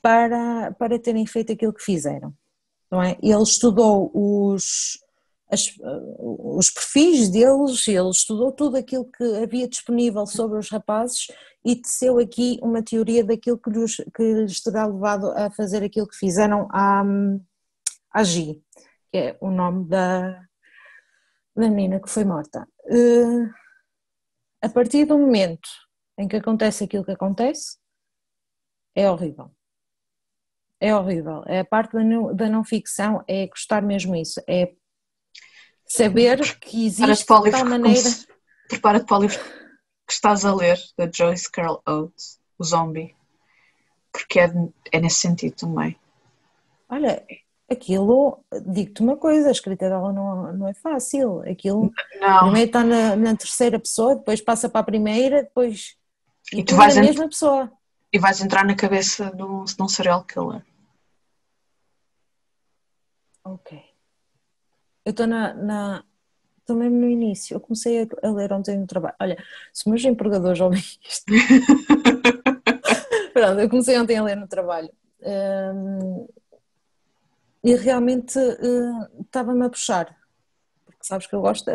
para terem feito aquilo que fizeram, não é? Ele estudou os perfis deles, ele estudou tudo aquilo que havia disponível sobre os rapazes e teceu aqui uma teoria daquilo que lhes terá levado a fazer aquilo que fizeram à Gi, que é o nome da menina que foi morta. A partir do momento em que acontece aquilo que acontece, é horrível. É horrível. É a parte da não ficção, é gostar mesmo isso, é saber que existe de tal maneira. Prepara-te para o livro que estás a ler, da Joyce Carol Oates, O Zombie, porque é nesse sentido também. Olha, aquilo, digo-te uma coisa, a escrita dela não é fácil, aquilo Não. primeiro está na terceira pessoa, depois passa para a primeira, depois E tu tudo vais na mesma pessoa. E vais entrar na cabeça de um serial killer. Ok. Eu estou estou mesmo no início, eu comecei a ler ontem no trabalho. Olha, se meus empregadores ouvem isto. Pronto, eu comecei ontem a ler no trabalho. E realmente estava-me a puxar, porque sabes que eu gosto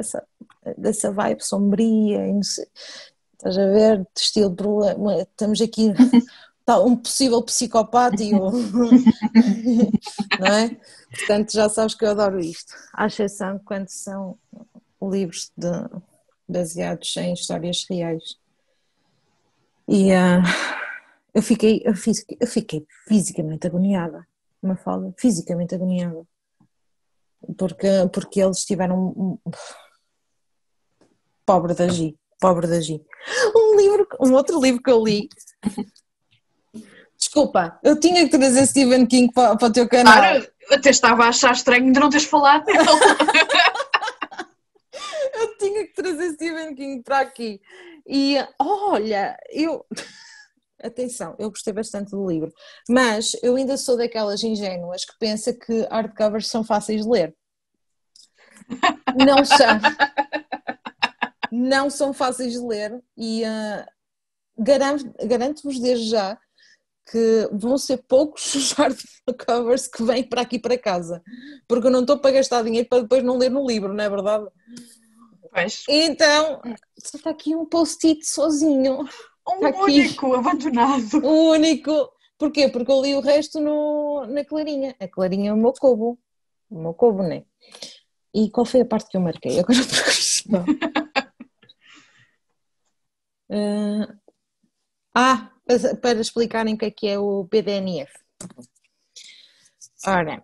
dessa vibe sombria, e não sei, estás a ver, de estilo problema, estamos aqui, um possível psicopata e não é? Portanto já sabes que eu adoro isto, à exceção quando são livros baseados em histórias reais. E eu fiquei fisicamente agoniada, Mafalda, fisicamente agoniada, porque eles tiveram pobre da Gi. Um outro livro que eu li, desculpa, eu tinha que trazer Stephen King para o teu canal. Claro, eu até estava a achar estranho de não teres falado dele. Eu tinha que trazer Stephen King para aqui. E olha, atenção, eu gostei bastante do livro, mas eu ainda sou daquelas ingênuas que pensa que hardcovers são fáceis de ler. Não são. Não são fáceis de ler e garanto-vos desde já que vão ser poucos os hardcovers que vêm para aqui para casa, porque eu não estou para gastar dinheiro para depois não ler no livro, não é verdade? Pois. Então, só está aqui um post-it sozinho. Um único abandonado. O único. Porquê? Porque eu li o resto na Clarinha. A Clarinha é o meu cobo. O meu cobo, né? E qual foi a parte que eu marquei? Agora não. Para explicarem o que é o BDNF. Ora,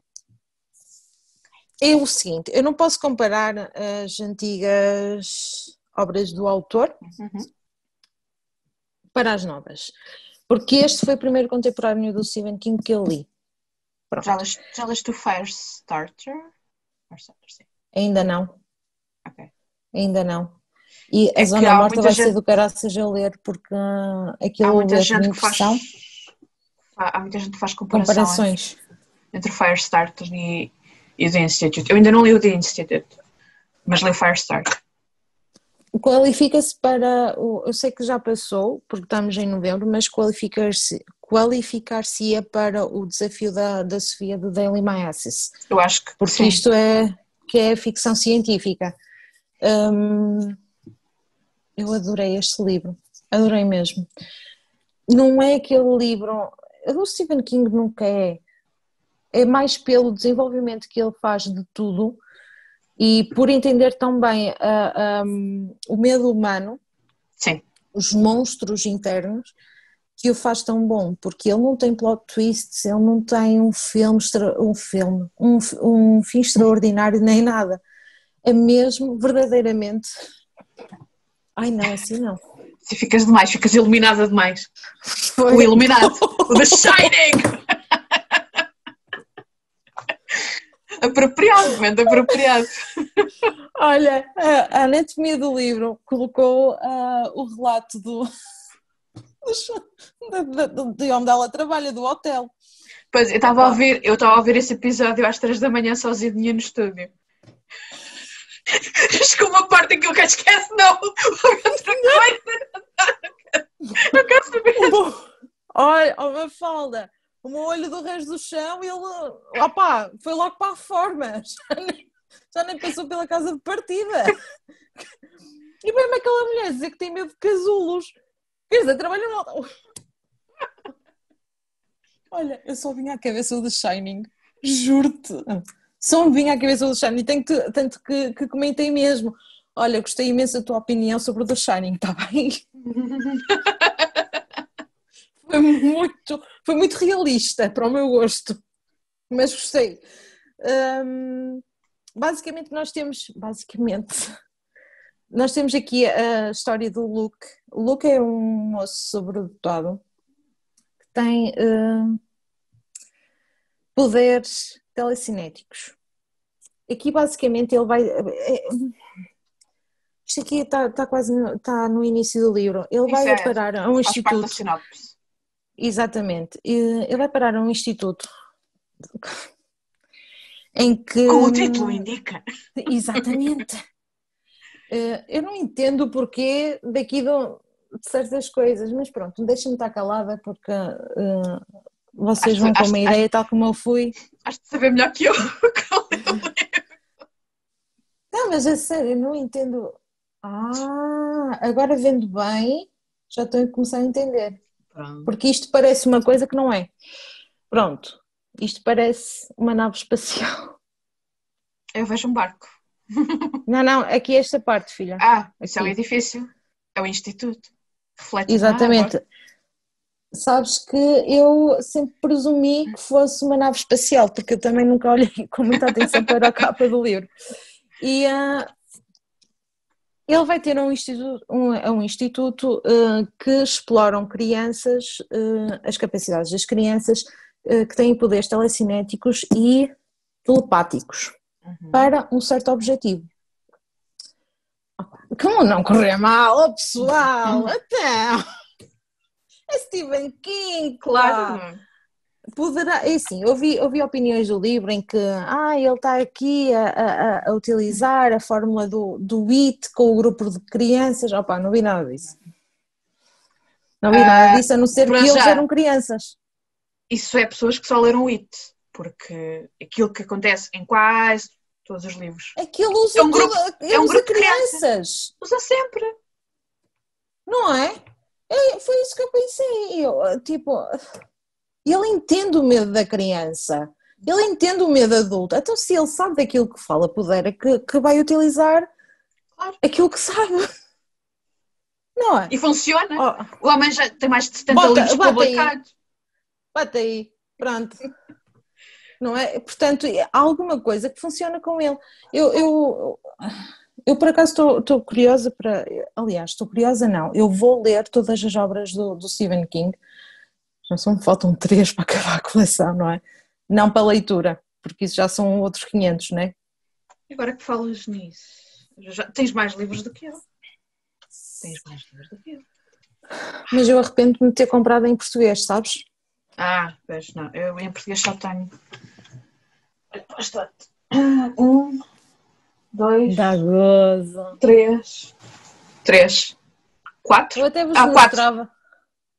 é o seguinte, eu não posso comparar as antigas obras do autor para as novas, porque este foi o primeiro contemporâneo do Stephen King que eu li. Já leste o Firestarter? Sim. Ainda não. Ok. Ainda não. E a Zona Morta vai ser do caraças a ler, porque aquilo há muita é gente que faz. Há muita gente que faz comparações entre o Firestarter e o The Institute. Eu ainda não li o The Institute, mas li o Firestarter. Qualifica-se para. Eu sei que já passou, porque estamos em novembro, mas qualificar-se-ia para o desafio da Sofia do Daily My Access. Eu acho que porque sim. Isto é ficção científica. Eu adorei este livro, adorei mesmo. Não é aquele livro. A do Stephen King nunca é mais pelo desenvolvimento que ele faz de tudo e por entender tão bem o medo humano, sim, os monstros internos, que o faz tão bom, porque ele não tem plot twists, ele não tem um fim extraordinário nem nada, é mesmo verdadeiramente, ai não, assim não. Se ficas demais, ficas iluminada demais. O iluminado, o The Shining! Momento apropriado. Olha, a anatomia do livro colocou o relato de onde ela trabalha, do hotel. Pois, eu estava a ouvir esse episódio às 3 da manhã sozinha no estúdio. Chegou uma parte em que eu quero esquece, não! Não quero saber. Olha, Mafalda, o meu olho do resto do chão e ele, foi logo para a forma, já nem passou pela casa de partida. E mesmo aquela mulher dizer que tem medo de casulos, quer dizer, trabalha no... Olha, eu só vinha à cabeça do The Shining, juro-te, só me vinha à cabeça do The Shining, tanto que comentei mesmo, olha, gostei imenso da tua opinião sobre o The Shining, está bem? Foi muito realista para o meu gosto, mas gostei. Basicamente nós temos aqui a história do Luke. O Luke é um moço sobredotado que tem poderes telecinéticos. Aqui basicamente ele vai... Isto aqui está quase no início do livro. Ele vai parar a um instituto. Exatamente. Ele vai parar a um instituto em que... Como o título indica. Exatamente. Eu não entendo o porquê daqui de certas coisas, mas pronto, deixa-me estar calada porque vocês vão com uma ideia tal como eu fui. Acho de saber melhor que eu. Não, mas é sério, eu não entendo. Agora vendo bem, já estou a começar a entender. Pronto. Porque isto parece uma coisa que não é. Pronto, isto parece uma nave espacial. Eu vejo um barco. Não, aqui é esta parte, filha. Isso é o edifício, é o instituto. Reflete. Exatamente. Sabes que eu sempre presumi que fosse uma nave espacial, porque eu também nunca olhei com muita atenção para a capa do livro. E ele vai ter um instituto que exploram crianças, as capacidades das crianças que têm poderes telecinéticos e telepáticos para um certo objetivo. Como não correr mal, pessoal? Até é Stephen King, claro. Poderá, é assim, eu vi opiniões do livro em que ele está aqui a utilizar a fórmula do IT com o grupo de crianças. Não vi nada disso. Não vi nada disso, a não ser que eles eram crianças. Isso é pessoas que só leram o IT, porque aquilo que acontece em quase todos os livros. Aquilo usa, É um grupo, é um usa grupo de crianças, Usa sempre. não é? Foi isso que eu pensei. Tipo, ele entende o medo da criança, ele entende o medo adulto. Então, se ele sabe daquilo que fala, puder, é que vai utilizar Claro. aquilo que sabe. Não é? E funciona. Oh, O homem já tem mais de 70 livros publicados. Bate aí, pronto. Não é? Portanto, há alguma coisa que funciona com ele. Eu por acaso estou curiosa para. Aliás, estou curiosa, não. Eu vou ler todas as obras do Stephen King. Já só me faltam 3 para acabar a coleção, não é? Não para leitura, porque isso já são outros 500, não é? Agora que falas nisso, tens mais livros do que eu. Tens mais livros do que eu. Mas eu arrependo-me de ter comprado em português, sabes? Pois não. Eu em português só tenho. Bastante. 1, 2, Dá gozo. 3, 4. Eu até vos 4. mostrava.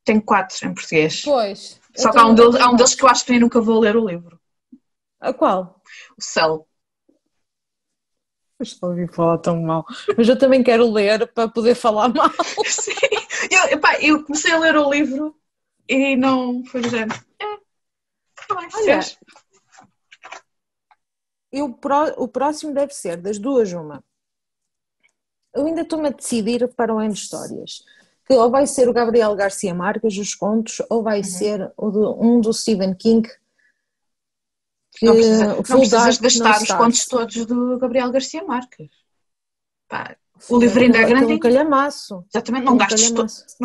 Tenho 4 em português. Pois. Só que há um deles que eu acho que nem nunca vou ler o livro. A qual? O Cell. Estou a ouvir falar tão mal. Mas eu também quero ler para poder falar mal. Sim. Eu comecei a ler o livro e não foi do género. Olha, o próximo deve ser das duas uma. Eu ainda estou-me a decidir para o N Histórias. Que ou vai ser o Gabriel Garcia Marques, os contos, ou vai ser um do Stephen King. Não precisas gastar os contos todos do Gabriel Garcia Marques. Pá, o livro ainda é grande. Um calhamaço. Exatamente, não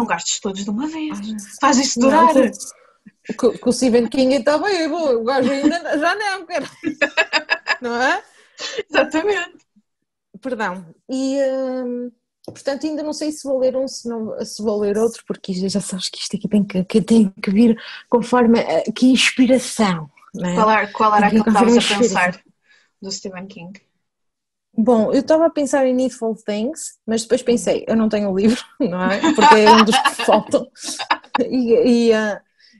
gastes todos de uma vez. Faz isso durar. Que o Stephen King está vivo, o gajo ainda já não quer. Não é? Exatamente. Perdão. E, portanto, ainda não sei se vou ler se vou ler outro, porque já sabes que isto aqui tem que vir conforme que inspiração. Não é? Qual era aquilo que estavas a pensar do Stephen King? Bom, eu estava a pensar em Needful Things, mas depois pensei, eu não tenho o livro, não é? Porque é um dos que faltam.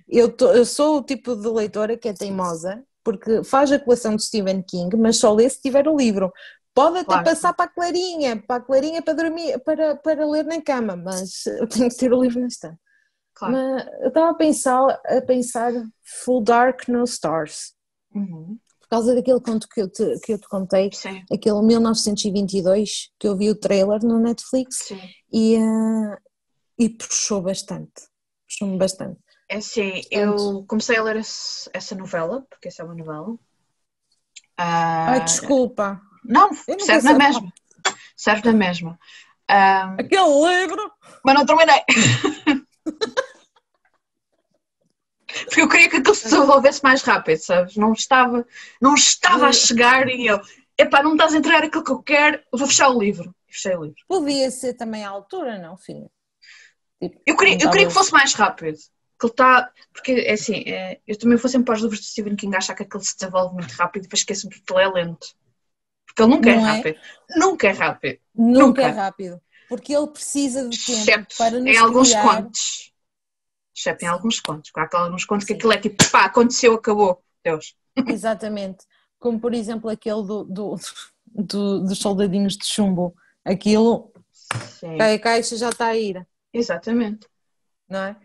Eu sou o tipo de leitora que é teimosa, porque faz a coleção de Stephen King, mas só lê se tiver o livro. Pode até passar para a Clarinha para dormir, para ler na cama, mas eu tenho que ter o livro na estante. Claro. Mas eu estava a pensar Full Dark, No Stars. Por causa daquele conto que eu te contei, Sim. aquele 1922, que eu vi o trailer no Netflix. Sim. E puxou-me bastante. É assim, eu comecei a ler essa novela, porque essa é uma novela. Ai, desculpa. Não, serve na mesma. Serve na mesma. Aquele livro! Mas não terminei. Porque eu queria que aquilo se desenvolvesse mais rápido, sabes? Não estava a chegar e eu, não me estás a entregar aquilo que eu quero, vou fechar o livro. E fechei o livro. Podia ser também à altura, não, filha? Tipo, eu queria que fosse mais rápido. Porque é assim, eu também vou sempre para os livros de Stephen King achar que aquilo se desenvolve muito rápido e depois esqueço-me que aquilo é lento. Porque ele nunca é rápido. Nunca é rápido. Nunca é rápido. Porque ele precisa de tempo para nos em alguns contos. Exceto em alguns contos. Há alguns contos que aquilo é tipo, aconteceu, acabou. Deus. Exatamente. Como por exemplo aquele dos soldadinhos de chumbo. Aquilo, cai a caixa, já está a ir. Exatamente. Não é?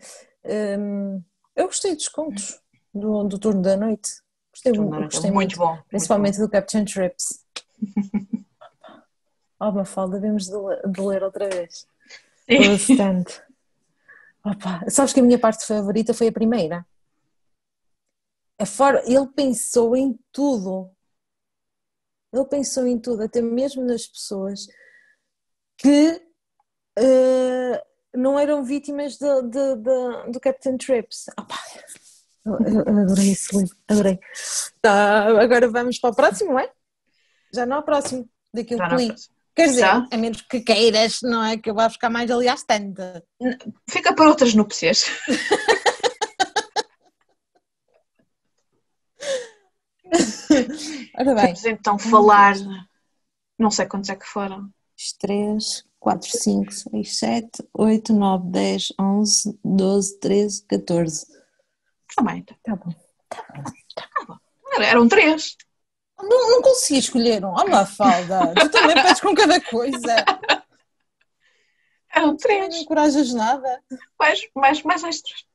Eu gostei dos contos do Turno da Noite. Gostei muito bom. Principalmente do Captain Trips. Mafalda, devemos de ler outra vez. Bastante. Sabes que a minha parte favorita foi a primeira. Ele pensou em tudo. Até mesmo nas pessoas que não eram vítimas do Captain Trips. Eu adorei esse livro, adorei. Tá, agora vamos para o próximo, não é? Já não é o próximo daquilo que li. Quer dizer, a menos que queiras, não é? Que eu vá buscar mais ali à estante. Fica para outras núpcias. Ora bem. Vamos então falar, não sei quantos é que foram. 3, 4, 5, 6, 7, 8, 9, 10, 11, 12, 13, 14. Também. Tá bom. Eram 3. Não consegui escolher um. Oh, Mafalda, tu também pedes com cada coisa. Eram Não 3. encorajas nada. Mais extras.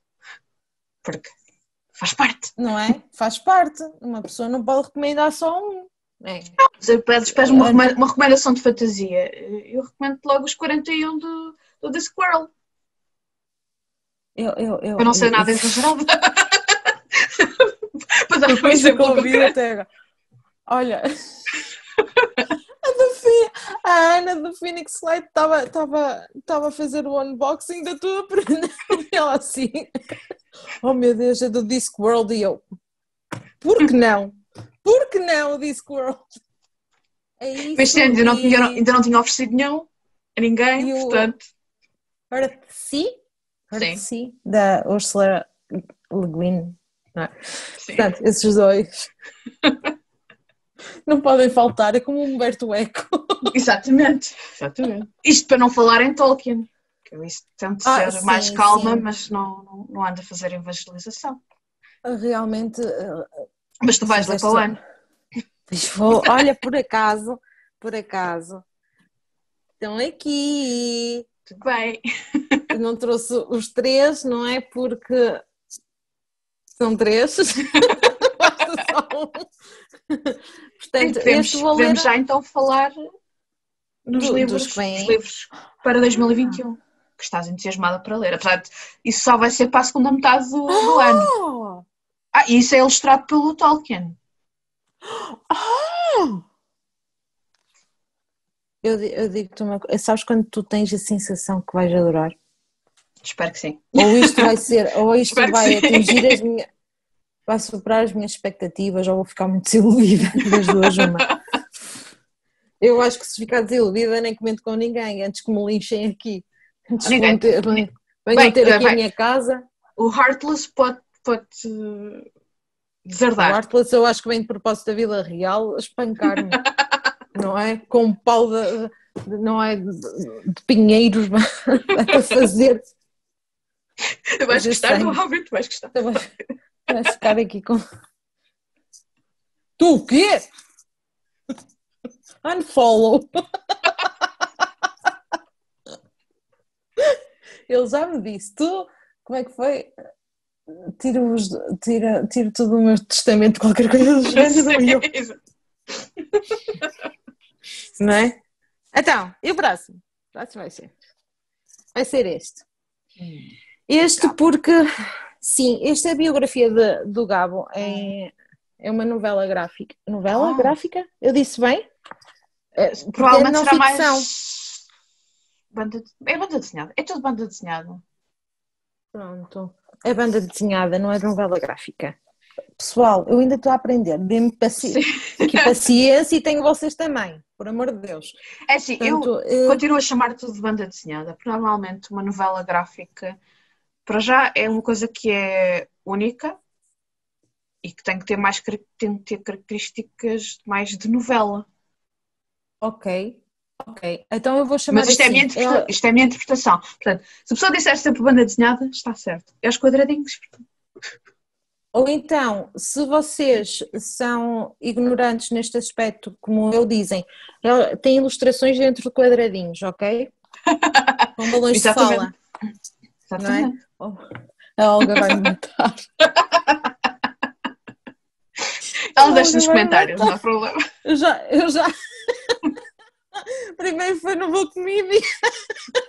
Porque faz parte. Não é? Faz parte. Uma pessoa não pode recomendar só um. É. Se pedes uma recomendação de fantasia, eu recomendo logo os 41 do Discworld. Para não ser nada exagerado. Para dar um exemplo concreto. Olha, a Ana do Phoenix Light estava a fazer o unboxing da tua prenda e ela assim, oh meu Deus, é do Discworld, e eu, por que não? Por que não o Discworld? É isso. Mas ainda não tinha oferecido nenhum a ninguém, portanto. Sim, da Ursula Le Guin. Não é? Portanto, esses dois não podem faltar, é como o Humberto Eco. Exatamente. Isto para não falar em Tolkien, que eu tento ser mais calma, mas não ando a fazer evangelização. Realmente. Mas tu vais lá para o ano. Olha, por acaso, estão aqui. Tudo bem. Eu não trouxe os 3, não é? Porque são 3. Basta só um. Portanto, podemos já então falar nos livros para 2021, que estás entusiasmada para ler. Apesar de isso só vai ser para a segunda metade do ano. E isso é ilustrado pelo Tolkien. Eu digo-te uma coisa, sabes quando tu tens a sensação que vais adorar? Espero que sim. Ou isto vai ser, ou isto vai atingir vai superar as minhas expectativas, ou vou ficar muito desiludida das duas uma. Eu acho que se ficar desiludida nem comento com ninguém, antes que me linchem aqui. Antes que venham ter aqui a minha casa. O Heartless pode deserdar. O Heartless eu acho que vem de propósito da Vila Real espancar-me. Não é? Com um pau de pinheiros para fazer. Vais gostar, provavelmente vais gostar. Vais ficar aqui com. Tu o quê? Unfollow. Ele já me disse, tu, como é que foi? Tiro todo o meu testamento, qualquer coisa do género. Não é? Então, e o próximo? O próximo vai ser este. Este porque, sim, esta é a biografia do Gabo, é uma novela gráfica. Novela gráfica? Eu disse bem? Provavelmente será mais... É banda desenhada, é tudo banda desenhada. Pronto, é banda desenhada, não é novela gráfica. Pessoal, eu ainda estou a aprender, dê-me paciência e tenho vocês também, por amor de Deus. É assim, portanto, eu continuo a chamar tudo de banda desenhada, porque normalmente uma novela gráfica, para já, é uma coisa que é única e que tem que ter características mais de novela. Ok, então eu vou chamar. Mas isto é a minha interpretação. Portanto, se a pessoa disser sempre banda desenhada, está certo. É os quadradinhos. Ou então, se vocês são ignorantes neste aspecto, como eu dizem, tem ilustrações dentro de quadradinhos, ok? Com balões de fala. Exatamente. Não é? A Olga vai me matar. Ela deixa nos comentários, não há problema. Eu já... Primeiro foi no Vou Comigo,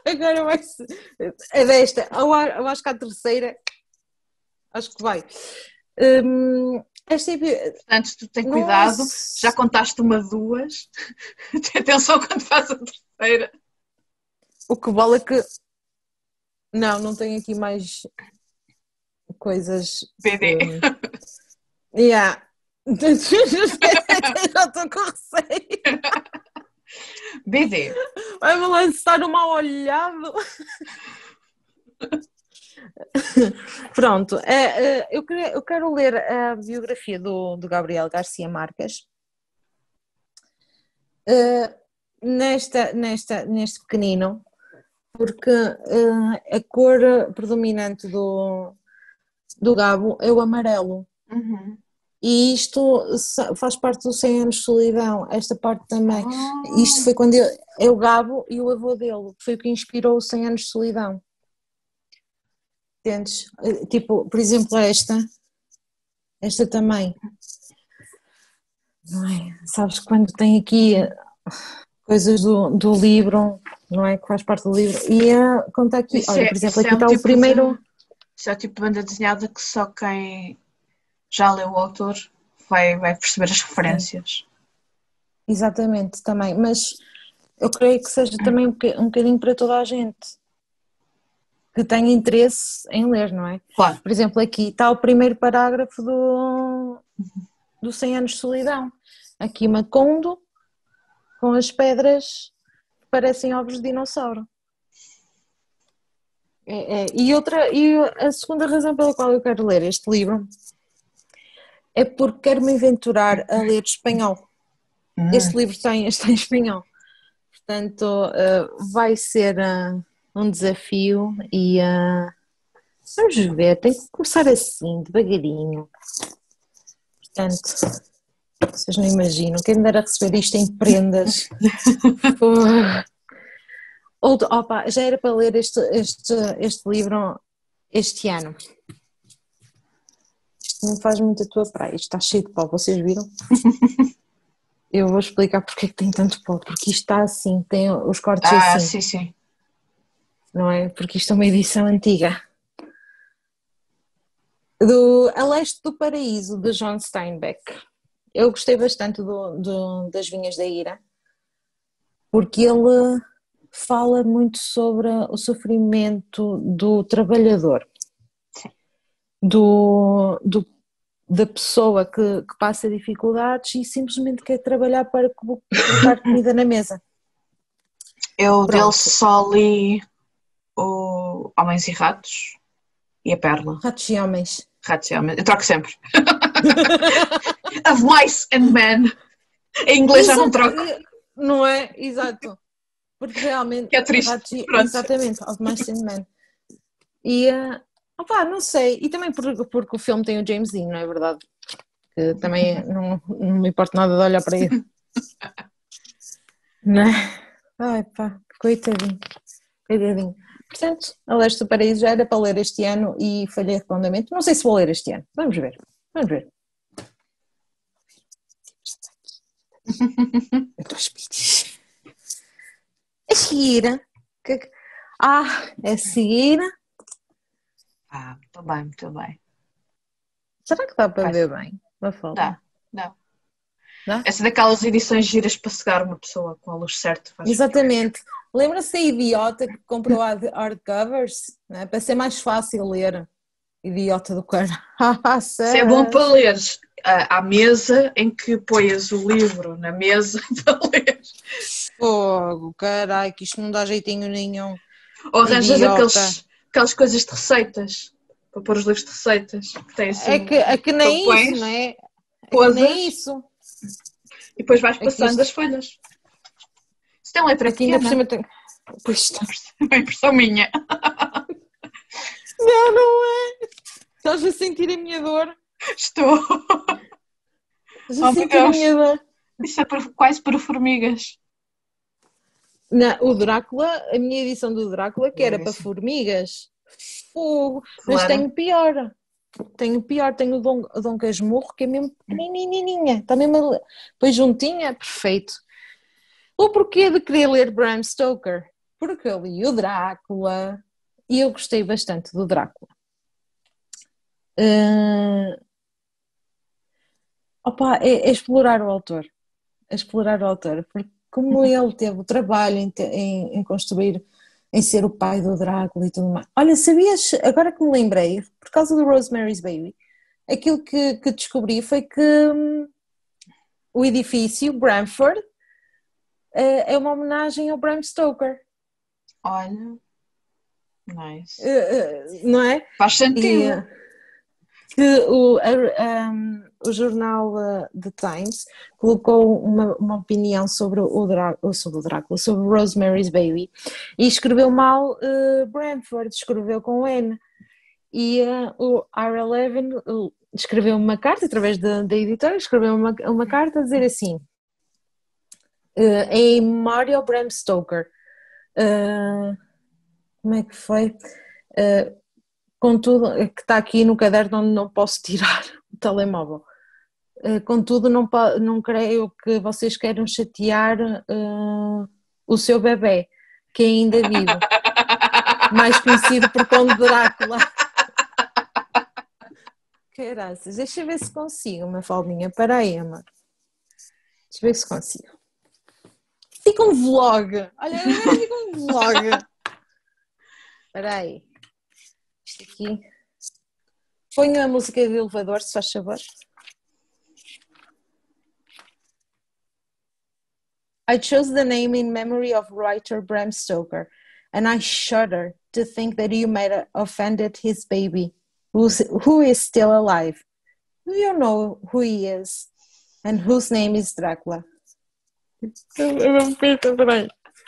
agora vai ser... É desta, eu acho que a terceira, acho que vai. Portanto, tu tem cuidado, já contaste 2, tem atenção quando faz a terceira. O que vale é que não tenho aqui mais coisas. BD. Já estou com receio. BD. Vai-me lançar um mal olhado. Pronto, eu quero ler a biografia do Gabriel Garcia Marques neste pequenino, porque a cor predominante do Gabo é o amarelo. Uhum. E isto faz parte do 100 anos de solidão, esta parte também. Isto foi quando é o Gabo e o avô dele, que foi o que inspirou o 100 anos de solidão. Entendes? Tipo, por exemplo, esta também. Não é? Sabes, quando tem aqui coisas do livro, não é? Que faz parte do livro. E conta aqui, olha, por exemplo, aqui está o primeiro. Isso é o tipo de banda desenhada que só quem já leu o autor vai perceber as referências. Sim. Exatamente, também. Mas eu creio que seja também um bocadinho para toda a gente que tenha interesse em ler, não é? Claro. Por exemplo, aqui está o primeiro parágrafo do 100 anos de solidão. Aqui Macondo com as pedras que parecem ovos de dinossauro. E a segunda razão pela qual eu quero ler este livro é porque quero me aventurar a ler espanhol. Este livro está em espanhol. Portanto, vai ser um desafio e vamos ver, tem que começar assim, devagarinho. Portanto, vocês não imaginam, quem me dera receber isto em prendas. Opa, já era para ler este livro este ano. Isto não faz muito a tua praia, isto está cheio de pó, vocês viram? Eu vou explicar porque é que tem tanto pó, porque isto está assim, tem os cortes assim. Sim. Não é? Porque isto é uma edição antiga. A Leste do Paraíso, de John Steinbeck. Eu gostei bastante das Vinhas da Ira, porque ele fala muito sobre o sofrimento do trabalhador, da pessoa que passa dificuldades e simplesmente quer trabalhar para colocar comida na mesa. Eu dele só li o Homens e Ratos e a Perla. Ratos e Homens. Eu troco sempre. Of Mice and Men. Em inglês já não troco. Não é? Exato. Porque realmente... Que é triste. Exatamente, Of Mice and Men. E, não sei. E também porque o filme tem o James Dean, não é verdade? Que também não me importa nada de olhar para ele. Não é? Ai pá, coitadinho. Portanto, A Leste do Paraíso já era para ler este ano e falhei redondamente. Não sei se vou ler este ano. Vamos ver. Eu estou a espírito. A seguir. A seguir. Muito bem. Será que dá para ver bem? Dá. Essa daquelas edições giras para cegar uma pessoa com a luz certa. Exatamente. Lembra-se da idiota que comprou hardcovers? Né? Para ser mais fácil ler. Idiota do cara. Isso é bom para ler à mesa em que pões o livro na mesa para ler. Fogo, caralho, que isto não dá jeitinho nenhum. Ou arranjas aquelas coisas de receitas, para pôr os livros de receitas. Que tem assim, é que nem isso, não é? Coisas, nem isso. E depois vais passando as folhas. Se tem letra aqui pequena. Ainda por cima tem... Pois está. É uma impressão minha. Não é? Estás a sentir a minha dor? Estou. Estás a sentir a minha dor? Isso é quase para formigas. Não, o Drácula, a minha edição do Drácula, que era para formigas. Fogo. Claro. Mas tenho pior. Tenho o Dom Casmurro, que é mesmo pequenininha. Está mesmo depois juntinha, perfeito. O porquê de querer ler Bram Stoker? Porque eu li o Drácula e eu gostei bastante do Drácula. É explorar o autor. Porque como ele teve o trabalho em construir, em ser o pai do Drácula e tudo mais. Olha, sabias, agora que me lembrei, por causa do Rosemary's Baby, aquilo que descobri foi que o edifício, Bramford, é uma homenagem ao Bram Stoker. Olha, nice. Não é? Faz sentido. O jornal The Times colocou uma opinião sobre o Drácula, sobre Rosemary's Baby, e escreveu mal Bramford, escreveu com N, e o R11 escreveu uma carta, através da editora, escreveu uma carta a dizer assim, em memória ao Bram Stoker. Como é que foi? Contudo, que está aqui no caderno onde não posso tirar o telemóvel. Contudo, não creio que vocês queiram chatear o seu bebê, que ainda vive, mais conhecido por Conde Drácula. Caraças, deixa eu ver se consigo, Mafaldinha. Para aí, amor. Deixa eu ver se consigo. Fica um vlog. Olha, agora fica um vlog. Espera aí. Isto aqui. Ponho a música de elevador, se faz favor. I chose the name in memory of writer Bram Stoker, and I shudder to think that you might have offended his baby, who is still alive. Do you know who he is? And whose name is Drácula?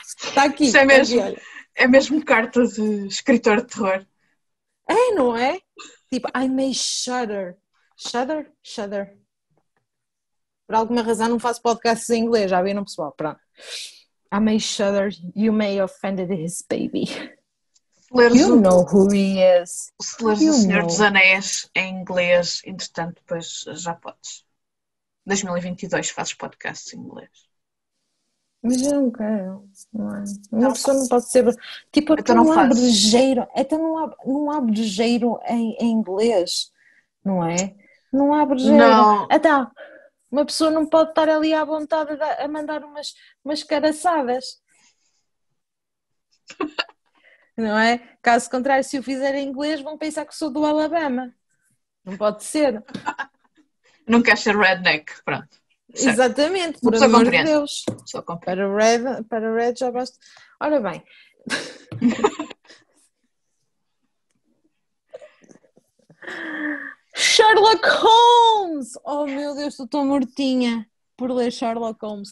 Está aqui. Isso é mesmo carta de escritor de terror. É, não é? Tipo, I may shudder. Shudder? Shudder. Por alguma razão não faço podcasts em inglês, já viram, pessoal? Pronto. I may shudder, you may have offended his baby. You know who he is. Se leres O Senhor dos Anéis em inglês, entretanto, depois já podes. 2022 fazes podcasts em inglês. Mas eu não quero, não é? Uma pessoa não pode ser... Tipo, então não há brejeiro, não há brejeiro em inglês, não é? Não há brejeiro. Não. Então, uma pessoa não pode estar ali à vontade a mandar umas caraçadas. Não é? Caso contrário, se eu fizer em inglês, vão pensar que sou do Alabama. Não pode ser. Não queres ser redneck, pronto. Certo. Exatamente, por amor de Deus. Para Red já basta. Ora bem. Sherlock Holmes! Oh meu Deus, estou tão mortinha por ler Sherlock Holmes.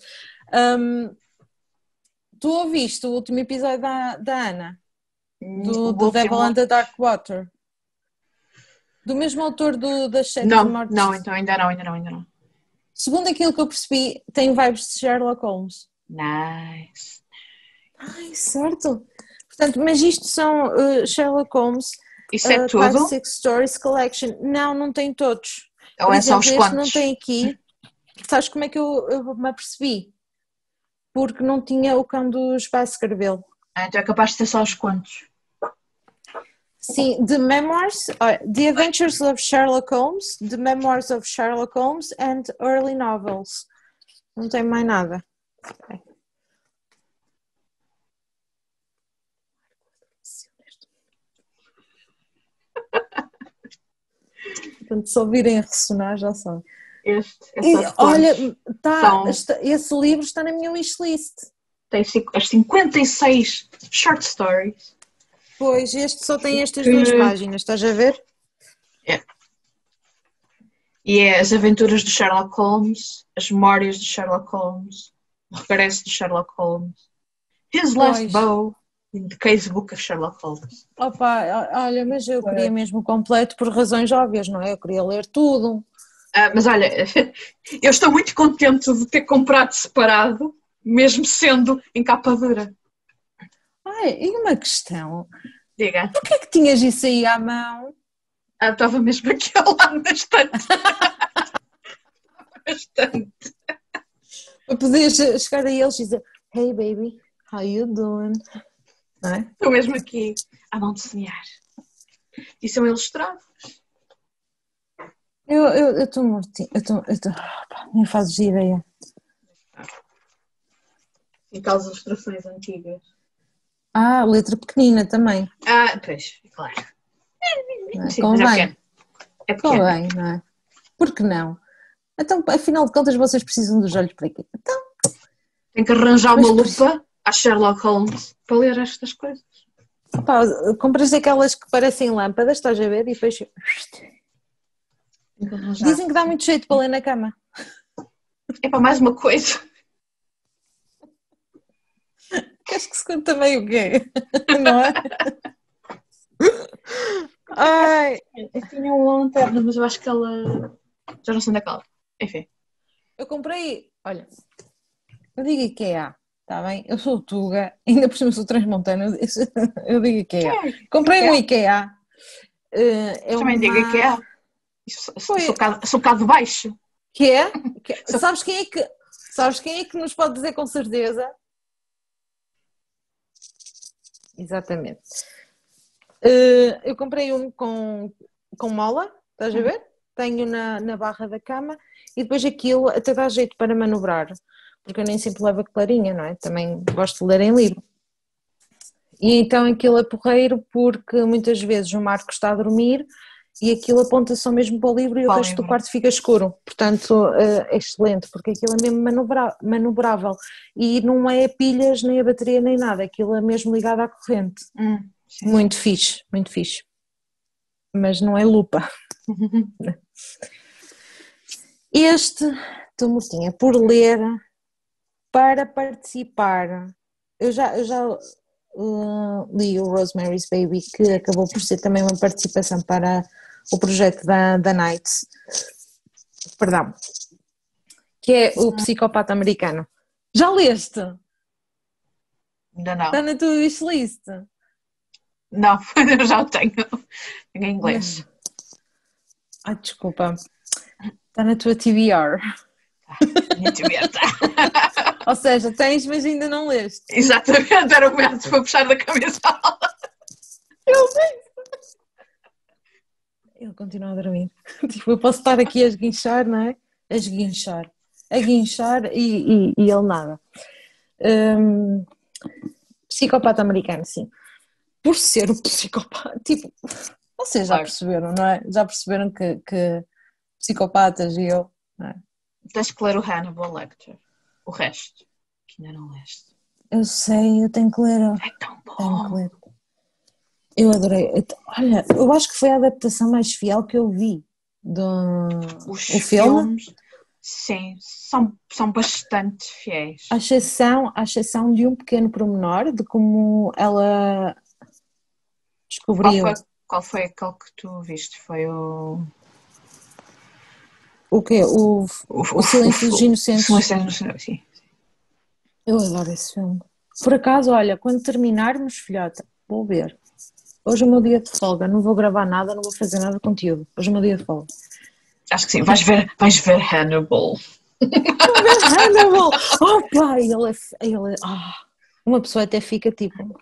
Tu ouviste o último episódio da Ana? Do Devil and the Dark Water? Do mesmo autor das Sete Mortes? Não, então ainda não. Segundo aquilo que eu percebi, tem vibes de Sherlock Holmes. Nice. Ai, certo. Portanto, mas isto são Sherlock Holmes. Isso é tudo? Classic Stories Collection. Não tem todos. Ou por é exemplo, só os este contos? Não tem aqui. Sabes como é que eu me apercebi? Porque não tinha o Cão dos Baskerville. Então é capaz de ter só os contos. Sim, The Memoirs, The Adventures of Sherlock Holmes, The Memoirs of Sherlock Holmes and Early Novels. Não tem mais nada. Portanto, se ouvirem a ressonar, já sabem. Olha, esse livro está na minha wishlist. Tem as 56 short stories. Pois, este só tem estas 2 páginas, estás a ver? É. E é as aventuras de Sherlock Holmes, as memórias de Sherlock Holmes, o regresso de Sherlock Holmes, His Last Bow, The Casebook of Sherlock Holmes. Opa, olha, mas eu queria mesmo completo por razões óbvias, não é? Eu queria ler tudo. Mas olha, eu estou muito contente de ter comprado separado, mesmo sendo em capa dura. E uma questão. Diga. Porquê que tinhas isso aí à mão? Estava mesmo aqui ao lado da estante. Bastante. Para poder chegar a eles e dizer: Hey baby, how you doing? Não é? Estou mesmo aqui à mão de semear. E são ilustrados. Eu estou mortinha. Nem fazes ideia. E aquelas ilustrações antigas. Letra pequenina também. Pois, claro. Convém. É pequeno. Convém, não é? Por que não? Então, afinal de contas, vocês precisam dos olhos para quê? Então, tem que arranjar uma lupa à Sherlock Holmes para ler estas coisas. Compras aquelas que parecem lâmpadas, estás a ver? E depois... Dizem que dá muito jeito para ler na cama. É para mais uma coisa. Queres que se conte também o quê? Não é? Ai, Eu tinha uma lanterna, mas eu acho que ela já não sei onde é que ela. Enfim. eu comprei, olha, eu digo IKEA, está bem? Eu sou Tuga, ainda por cima sou transmontana, eu digo IKEA. Comprei um IKEA, é Também diga que é. uma... Foi, Sou um bocado baixo. que é? Sou- Sabes quem é que nos pode dizer com certeza? Exatamente. Eu comprei um com mola, estás a ver? Tenho na barra da cama e depois aquilo até dá jeito para manobrar, porque eu nem sempre levo a clarinha, não é? Também gosto de ler em livro. E então aquilo é porreiro porque muitas vezes o Marco está a dormir e aquilo aponta só mesmo para o livro e o Para o resto do livro. quarto fica escuro. Portanto, é excelente, porque aquilo é mesmo manobrável e não é pilhas, nem a bateria, nem nada, aquilo é mesmo ligado à corrente. Sim. Muito fixe, muito fixe. Mas não é lupa. Este, estou mortinha por ler para participar. Eu já li o Rosemary's Baby, que acabou por ser também uma participação para o projeto da Nights, perdão, que é o Psicopata Americano. Já leste? Ainda Está não. na tua wishlist? Não, eu já o tenho. Tenho em inglês. Ai, desculpa. Está na tua TBR. Minha tibieta. Ou seja, tens, mas ainda não leste. Exatamente, era o momento para puxar da camisola. Ele continua a dormir. Tipo, eu posso estar aqui a esguinchar, não é? A guinchar e ele nada. Hum, Psicopata americano, sim. Por ser um psicopata, tipo, vocês já Claro. perceberam, não é? Já perceberam que psicopatas e eu, não é? Tens que ler o Hannibal Lecter. O resto, que ainda não leste. Eu sei, eu tenho que ler, É tão tenho que bom. ler. Eu adorei. Olha, eu acho que foi a adaptação mais fiel que eu vi do Os o filme, filmes, sim, são bastante fiéis. à exceção de um pequeno pormenor de como ela Qual descobriu foi, qual foi aquele que tu viste? Foi o quê? O Silêncio dos Inocentes. Sim. Eu adoro esse filme. Por acaso, olha, quando terminarmos, filhota, vou ver. Hoje é o meu dia de folga, não vou gravar nada, não vou fazer nada de conteúdo. Hoje é o meu dia de folga. Acho que sim. Vais ver Hannibal. Vou ver Hannibal! Opa! Uma pessoa até fica tipo.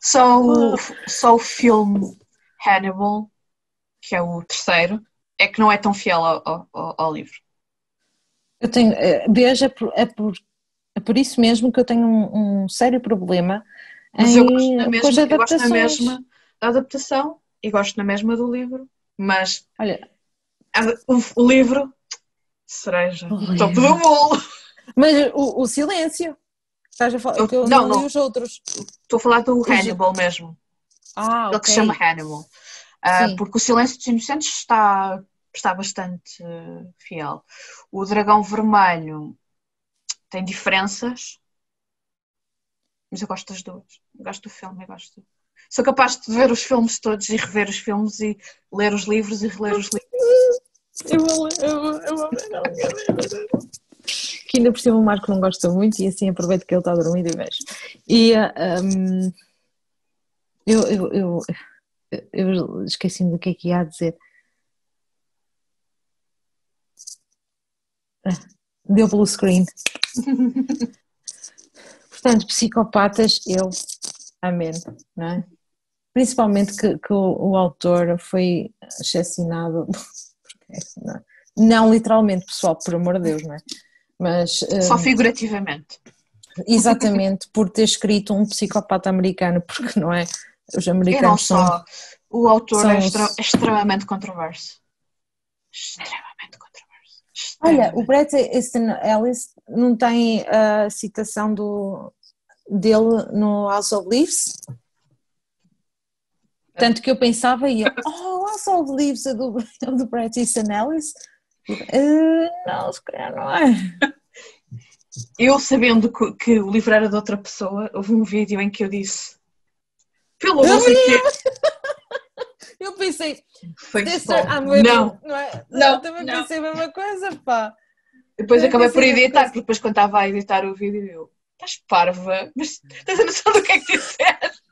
Só o filme Hannibal, que é o terceiro, é que não é tão fiel ao livro. Eu tenho. Veja, é por isso mesmo que eu tenho um sério problema Mas eu gosto na com as mesma, eu gosto na adaptações. mesma da adaptação e gosto na mesma do livro, mas Olha, o livro, cereja, o no topo do livro. bolo. Mas o silêncio. Estás a falar que eu Não, não li não, os outros. estou a falar do Os... Hannibal mesmo. Ele que Ok. se chama Hannibal. Sim. Porque o Silêncio dos Inocentes está bastante fiel. O Dragão Vermelho tem diferenças, mas eu gosto das duas. Eu gosto do filme, eu gosto. Sou capaz de ver os filmes todos e rever os filmes e ler os livros e reler os livros. Eu vou ver, não quero ver. Que ainda por cima o Marco não gosta muito e assim aproveito que ele está a dormir e vejo. E eu esqueci-me do que ia dizer. Deu pelo screen. Portanto, psicopatas, eu amém, não é? Principalmente que o autor foi assassinado, não literalmente, pessoal, por amor de Deus, não é? Mas Só figurativamente. exatamente por ter escrito um psicopata americano, porque não é? Os E não americanos só. O autor é são extremamente controverso. Extremamente controverso. Olha, o Extremamente. Bret Easton Ellis não tem a citação dele no House of Leaves? Tanto que eu pensava e eu, House of Leaves é do Bret Easton Ellis? Não, se calhar não é. Eu sabendo que o livro era de outra pessoa, houve um vídeo em que eu disse pelo não sei o quê. Eu pensei, Não, não é? não, Eu também não. pensei a mesma coisa, pá. Depois Também acabei por pensei a mesma editar, coisa. porque depois quando estava a editar o vídeo eu, estás parva, mas tens a noção do que é que disseste?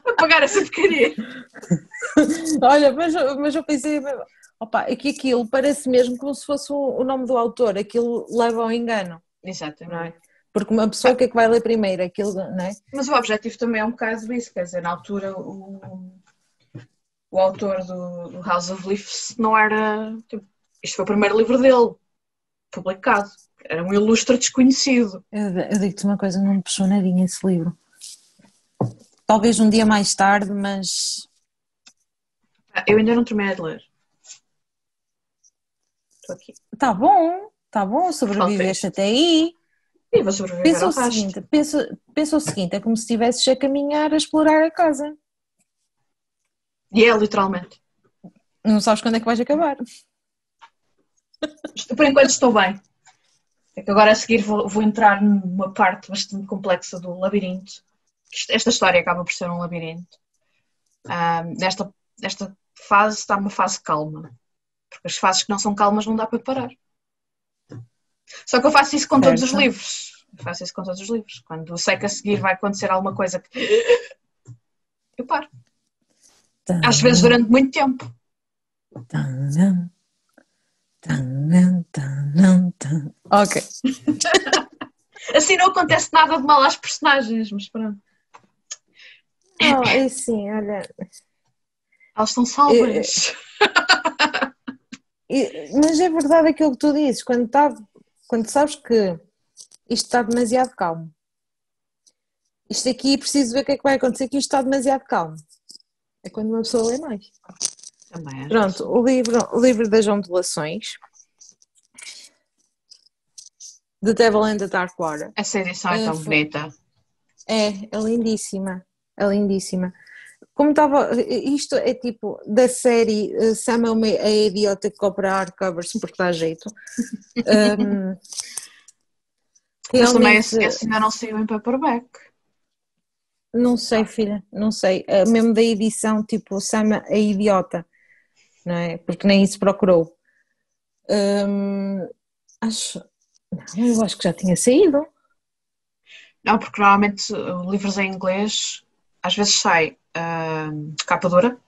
Vou pagar essa porcaria. Olha, mas eu pensei, opa, é que aquilo parece mesmo como se fosse o nome do autor, aquilo leva ao engano, não é? Exatamente. Porque uma pessoa que é que vai ler primeiro, aquilo, não é? Mas o objetivo também é um bocado isso, quer dizer, na altura o autor do House of Leaves não era. Tipo, isto foi o primeiro livro dele, publicado. Era um ilustre desconhecido. Eu digo-te uma coisa, não me puxou nadinha esse livro. Talvez um dia mais tarde, mas Eu ainda não terminei de ler. Estou aqui. tá bom, Falta sobreviveste isto. até aí. E vou sobreviver ao resto. Pensa o seguinte, é como se estivesses a caminhar a explorar a casa. E é literalmente. Não sabes quando é que vais acabar. Por enquanto estou bem. É que agora a seguir vou entrar numa parte bastante complexa do labirinto. Esta história acaba por ser um labirinto. Nesta fase está uma fase calma. Porque as fases que não são calmas não dá para parar. Só que eu faço isso com todos os Certo. livros. Eu faço isso com todos os livros. Quando sei que a seguir vai acontecer alguma coisa que eu paro. Às vezes durante muito tempo. Ok. Assim não acontece nada de mal às personagens, mas pronto. Não, é assim, olha. Elas estão salvas. Mas é verdade aquilo que tu dizes, quando sabes que isto está demasiado calmo. Isto aqui preciso ver o que é que vai acontecer, que isto está demasiado calmo. É quando uma pessoa lê mais. Também é. Pronto, o livro das ondulações, The Devil and the Dark Water. Essa edição é tão bonita. É lindíssima, é lindíssima. Como estava, isto é tipo da série Sam é a idiota que compra hardcovers porque dá jeito. Mas também Realmente, esse ainda não saiu em paperback. não sei, filha, não sei. Mesmo da edição, tipo Sam a idiota, não é? Porque nem isso procurou. Acho, não, eu acho que já tinha saído. Não, porque normalmente livros em inglês às vezes sai capa dura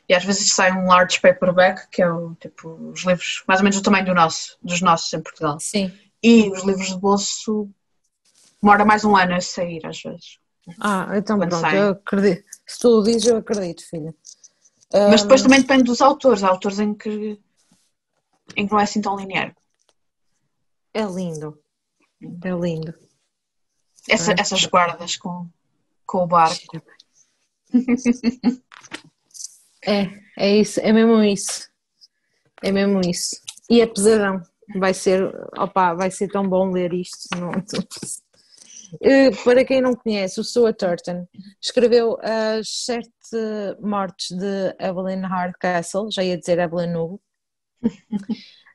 e às vezes sai um large paperback, que é tipo, os livros mais ou menos do tamanho dos nossos em Portugal. Sim. E os livros de bolso demora mais um ano a sair às vezes. Então Quando pronto, sai. eu acredito. Se tu o dizes, eu acredito, filha. Mas depois também depende dos autores. Há autores em que não é assim tão linear. É lindo. É lindo. Essas guardas com o barco. É isso, é mesmo isso. É mesmo isso. E é pesadão. Vai ser tão bom ler isto. Para quem não conhece, o Stuart Turton escreveu As 7 Mortes de Evelyn Hardcastle, já ia dizer Evelyn Hugo.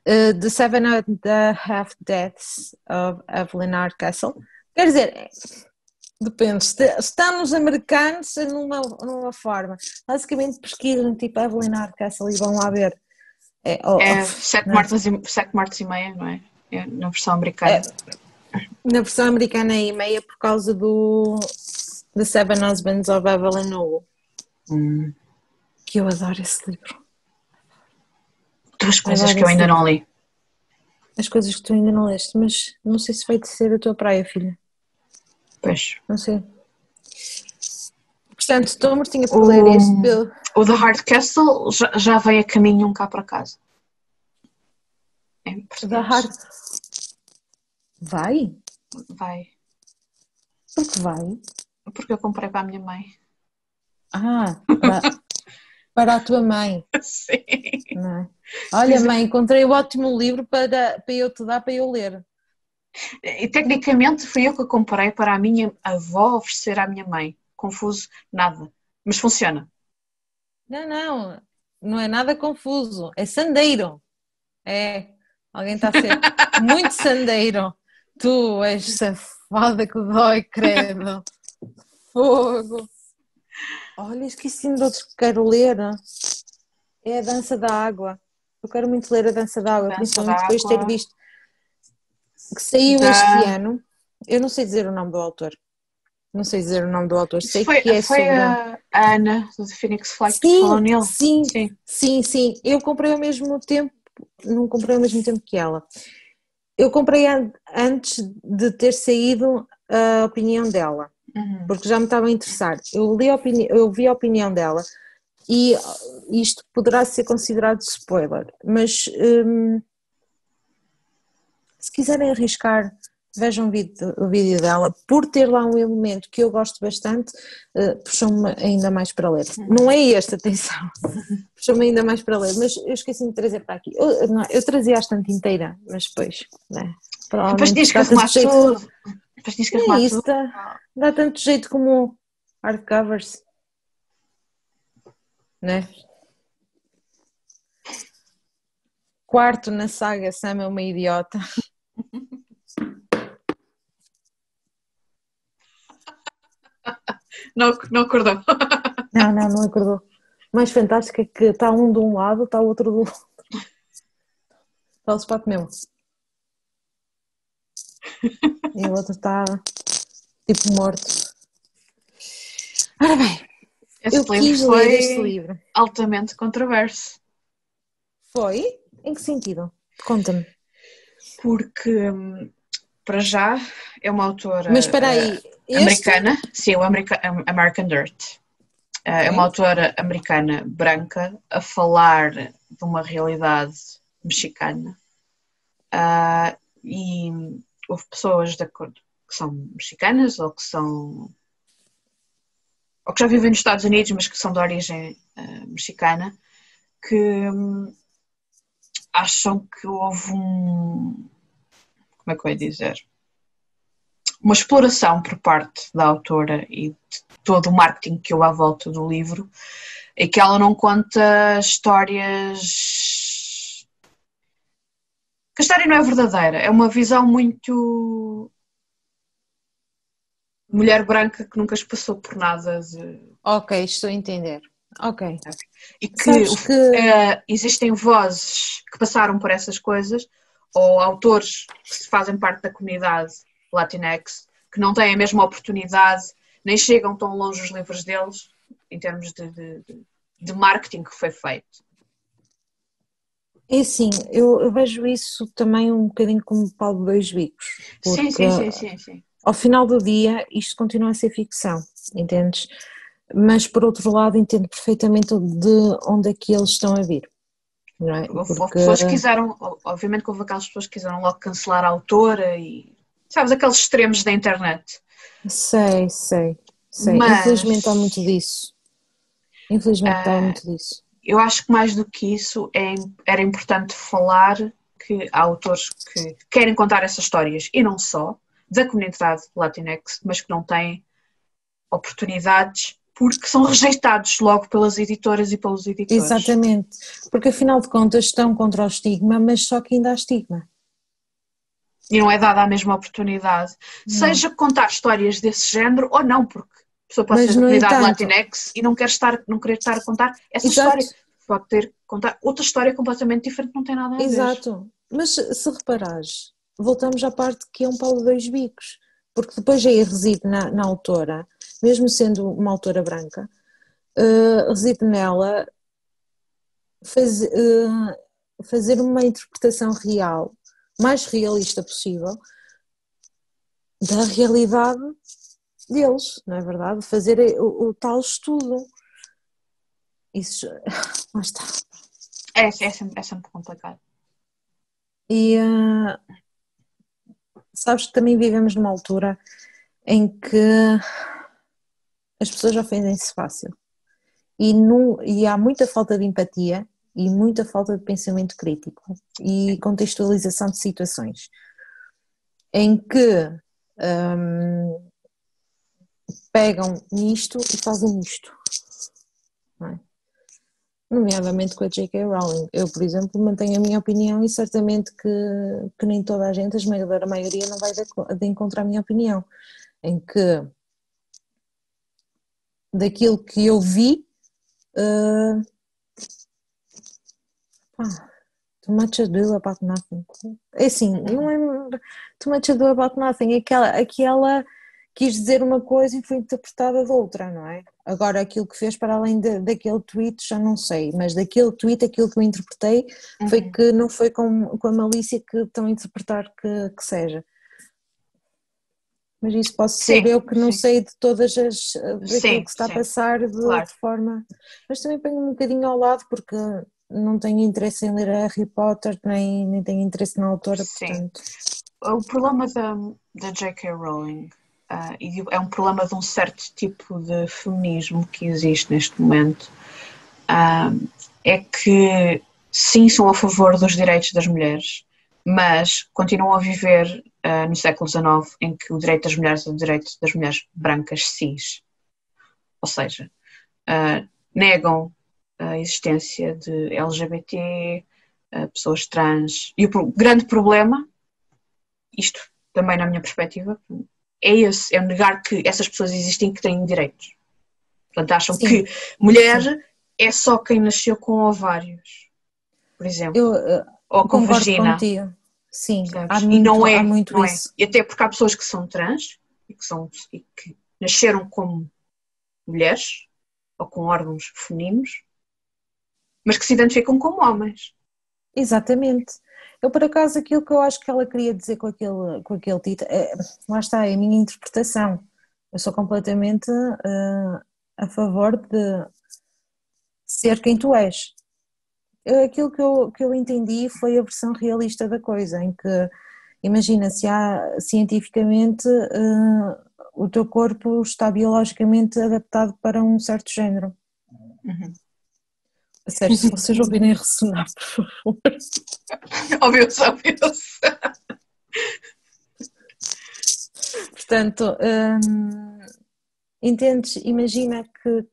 The 7.5 Deaths of Evelyn Hardcastle. Quer dizer, depende, está nos americanos numa forma. Basicamente pesquisam tipo Evelyn Hardcastle e vão lá ver. Sete mortes e meia, não é? Na versão americana. Na versão americana é e meia por causa do The Seven Husbands of Evelyn Hugo. Que eu adoro esse livro. Duas coisas que eu ainda não li. As coisas que tu ainda não leste, mas não sei se vai ser a tua praia, filha. Pois. Não sei. Portanto, estou mortinha por ler este. O The Hardcastle já veio a caminho cá para casa. Vai? Vai. Por que vai? Porque eu comprei para a minha mãe. Para a tua mãe. Sim. Não é? Olha, mãe, encontrei um ótimo livro para eu te dar para eu ler. E tecnicamente fui eu que comprei para a minha avó oferecer à minha mãe. Confuso, nada. Mas funciona. Não é nada confuso. É sandeiro. Alguém está a ser muito sandeiro. Tu és safada que dói, credo. Fogo. Olha, esqueci-me de outros que quero ler. É a Dança da Água. Eu quero muito ler a Dança da Água, Dança principalmente depois de ter d'Água visto que saiu este da. ano. Eu não sei dizer o nome do autor. Não sei dizer o nome do autor. Isso Sei que é foi sobre. a Ana do The Phoenix Flight que falou Sim, nele. sim, Sim. sim, sim. Eu comprei ao mesmo tempo. Não comprei ao mesmo tempo que ela. Eu comprei antes de ter saído a opinião dela, Uhum. porque já me estava a interessar. Eu vi a opinião dela e isto poderá ser considerado spoiler, mas se quiserem arriscar, vejam o vídeo dela, por ter lá um elemento que eu gosto bastante, puxou-me ainda mais para ler. Não é este, atenção, puxou-me ainda mais para ler, mas eu esqueci de trazer para aqui. Eu trazia a estante inteira, mas depois, né? Depois Provavelmente tinhas que dá tanto arrumar jeito. tudo. Depois tinhas que É arrumar isso, tudo. dá tanto jeito como hardcovers, né? Quarto na saga Sam é uma idiota. Não, não acordou. Não, não, não acordou. O mais fantástico é que está um de um lado, está o outro do outro. Está o spot mesmo. E o outro está tipo morto. Ora bem, Esse eu livro quis ler este foi livro. altamente controverso. Foi? Em que sentido? Conta-me. Porque, para já, é uma Mas autora espera aí, este? americana. Sim, o American Dirt. Ok. É uma autora americana branca a falar de uma realidade mexicana. E houve pessoas de acordo que são mexicanas ou que já vivem nos Estados Unidos, mas que são de origem mexicana, que acham que houve como é que eu ia dizer? Uma exploração por parte da autora e de todo o marketing que houve à volta do livro, e que ela não conta histórias. Que a história não é verdadeira, é uma visão muito mulher branca que nunca se passou por nada de. Ok, estou a entender. Ok. E que Sabes que. existem vozes que passaram por essas coisas, ou autores que fazem parte da comunidade Latinx, que não têm a mesma oportunidade, nem chegam tão longe os livros deles, em termos de marketing que foi feito. É assim, eu vejo isso também um bocadinho como pau de dois bicos, Sim, porque sim, sim, sim, sim. ao final do dia isto continua a ser ficção, entendes? Mas por outro lado entendo perfeitamente de onde é que eles estão a vir, não é? Houve Porque pessoas que quiseram, obviamente que houve aquelas pessoas que quiseram logo cancelar a autora e, sabes, aqueles extremos da internet. sei, infelizmente há muito Mas disso, infelizmente há muito disso. eu acho que mais do que isso era importante falar que há autores que querem contar essas histórias e não só da comunidade Latinx, mas que não têm oportunidades porque são rejeitados logo pelas editoras e pelos editores. Exatamente, porque afinal de contas estão contra o estigma, mas só que ainda há estigma, E não é dada a mesma oportunidade, não. seja contar histórias desse género ou não, porque a pessoa pode ser Mas da no comunidade entanto, Latinx e não querer estar a contar essa exato, história. Pode ter contar outra história completamente diferente, não tem nada a ver. exato, mas se reparares, voltamos à parte que é um pau de dois bicos, porque depois aí reside na autora, mesmo sendo uma autora branca, reside nela fazer uma interpretação real, mais realista possível, da realidade deles, não é verdade? Fazer o tal estudo. Isso, lá está. É sempre complicado. E sabes que também vivemos numa altura em que as pessoas ofendem-se fácil e há muita falta de empatia e muita falta de pensamento crítico e contextualização de situações em que pegam nisto e fazem isto, não é? Nomeadamente com a J.K. Rowling. Eu, por exemplo, mantenho a minha opinião e certamente que nem toda a gente, a esmagadora maioria, não vai de encontro à minha opinião, em que daquilo que eu vi, too much ado about nothing. É assim, não é too much ado about nothing, aquela quis dizer uma coisa e foi interpretada de outra, não é? Agora aquilo que fez para além daquele tweet já não sei, mas daquele tweet aquilo que eu interpretei foi que não foi com a malícia que estão a interpretar que seja. Mas isso posso ser eu que não sei de todas daquilo que se está a passar de forma. Mas também ponho um bocadinho ao lado porque não tenho interesse em ler Harry Potter, nem tenho interesse na autora, portanto. O problema da J.K. Rowling é um problema de um certo tipo de feminismo que existe neste momento. É que sim, são a favor dos direitos das mulheres, mas continuam a viver no século XIX, em que o direito das mulheres é o direito das mulheres brancas cis. Ou seja, negam a existência de LGBT, pessoas trans. E o grande problema, isto também na minha perspectiva, é negar que essas pessoas existem e que têm direitos. Portanto, acham que mulher é só quem nasceu com ovários, por exemplo, ou com vagina. Contigo. Sim, e não é, há muito não isso. É. E até porque há pessoas que são trans e que nasceram como mulheres ou com órgãos femininos, mas que se identificam como homens. Exatamente. Eu, por acaso, aquilo que eu acho que ela queria dizer com aquele título, lá está, é a minha interpretação. Eu sou completamente a favor de ser quem tu és. Aquilo que eu entendi foi a versão realista da coisa, em que, imagina, se há cientificamente o teu corpo está biologicamente adaptado para um certo género. A sério, se vocês ouvirem ressonar, por favor. Ouviu-se. Portanto, entendes? Imagina que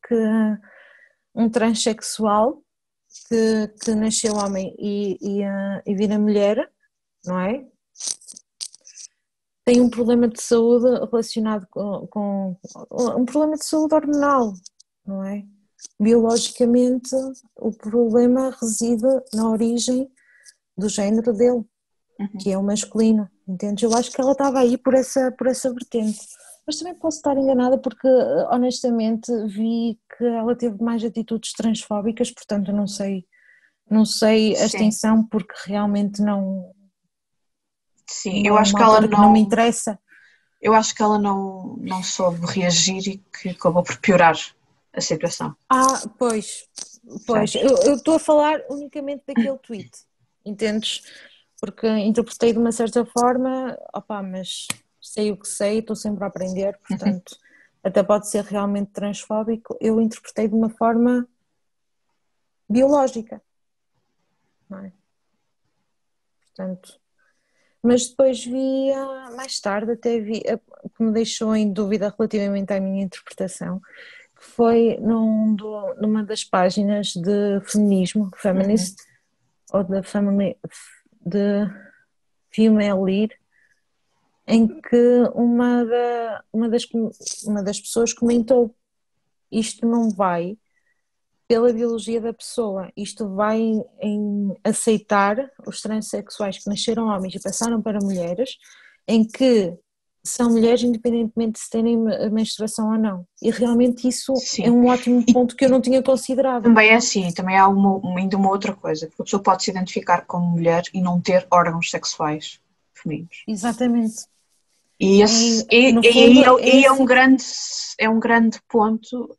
um transexual que nasceu homem e vira mulher, não é? Tem um problema de saúde relacionado com um problema de saúde hormonal, não é? Biologicamente, o problema reside na origem do género dele, que é o masculino, entendes? Eu acho que ela estava aí por essa vertente, mas também posso estar enganada porque honestamente vi que ela teve mais atitudes transfóbicas, portanto eu não sei a extensão porque realmente não. Sim, eu acho que ela não me interessa. Eu acho que ela não soube reagir e que acabou por piorar a situação. Pois, eu estou a falar unicamente daquele tweet, entendes? Porque interpretei de uma certa forma, mas sei o que sei, estou sempre a aprender, portanto, até pode ser realmente transfóbico, eu interpretei de uma forma biológica, não é? Portanto, mas depois vi, mais tarde até vi, que me deixou em dúvida relativamente à minha interpretação, que foi numa das páginas de feminismo, feminist, ou de Female Lead, em que uma das pessoas comentou: isto não vai pela biologia da pessoa, isto vai em aceitar os transexuais que nasceram homens e passaram para mulheres, em que são mulheres independentemente de se terem menstruação ou não. E realmente isso é um ótimo ponto que eu não tinha considerado. Também é assim, também há ainda uma outra coisa, porque a pessoa pode se identificar como mulher e não ter órgãos sexuais femininos. Exatamente. E aí é um grande ponto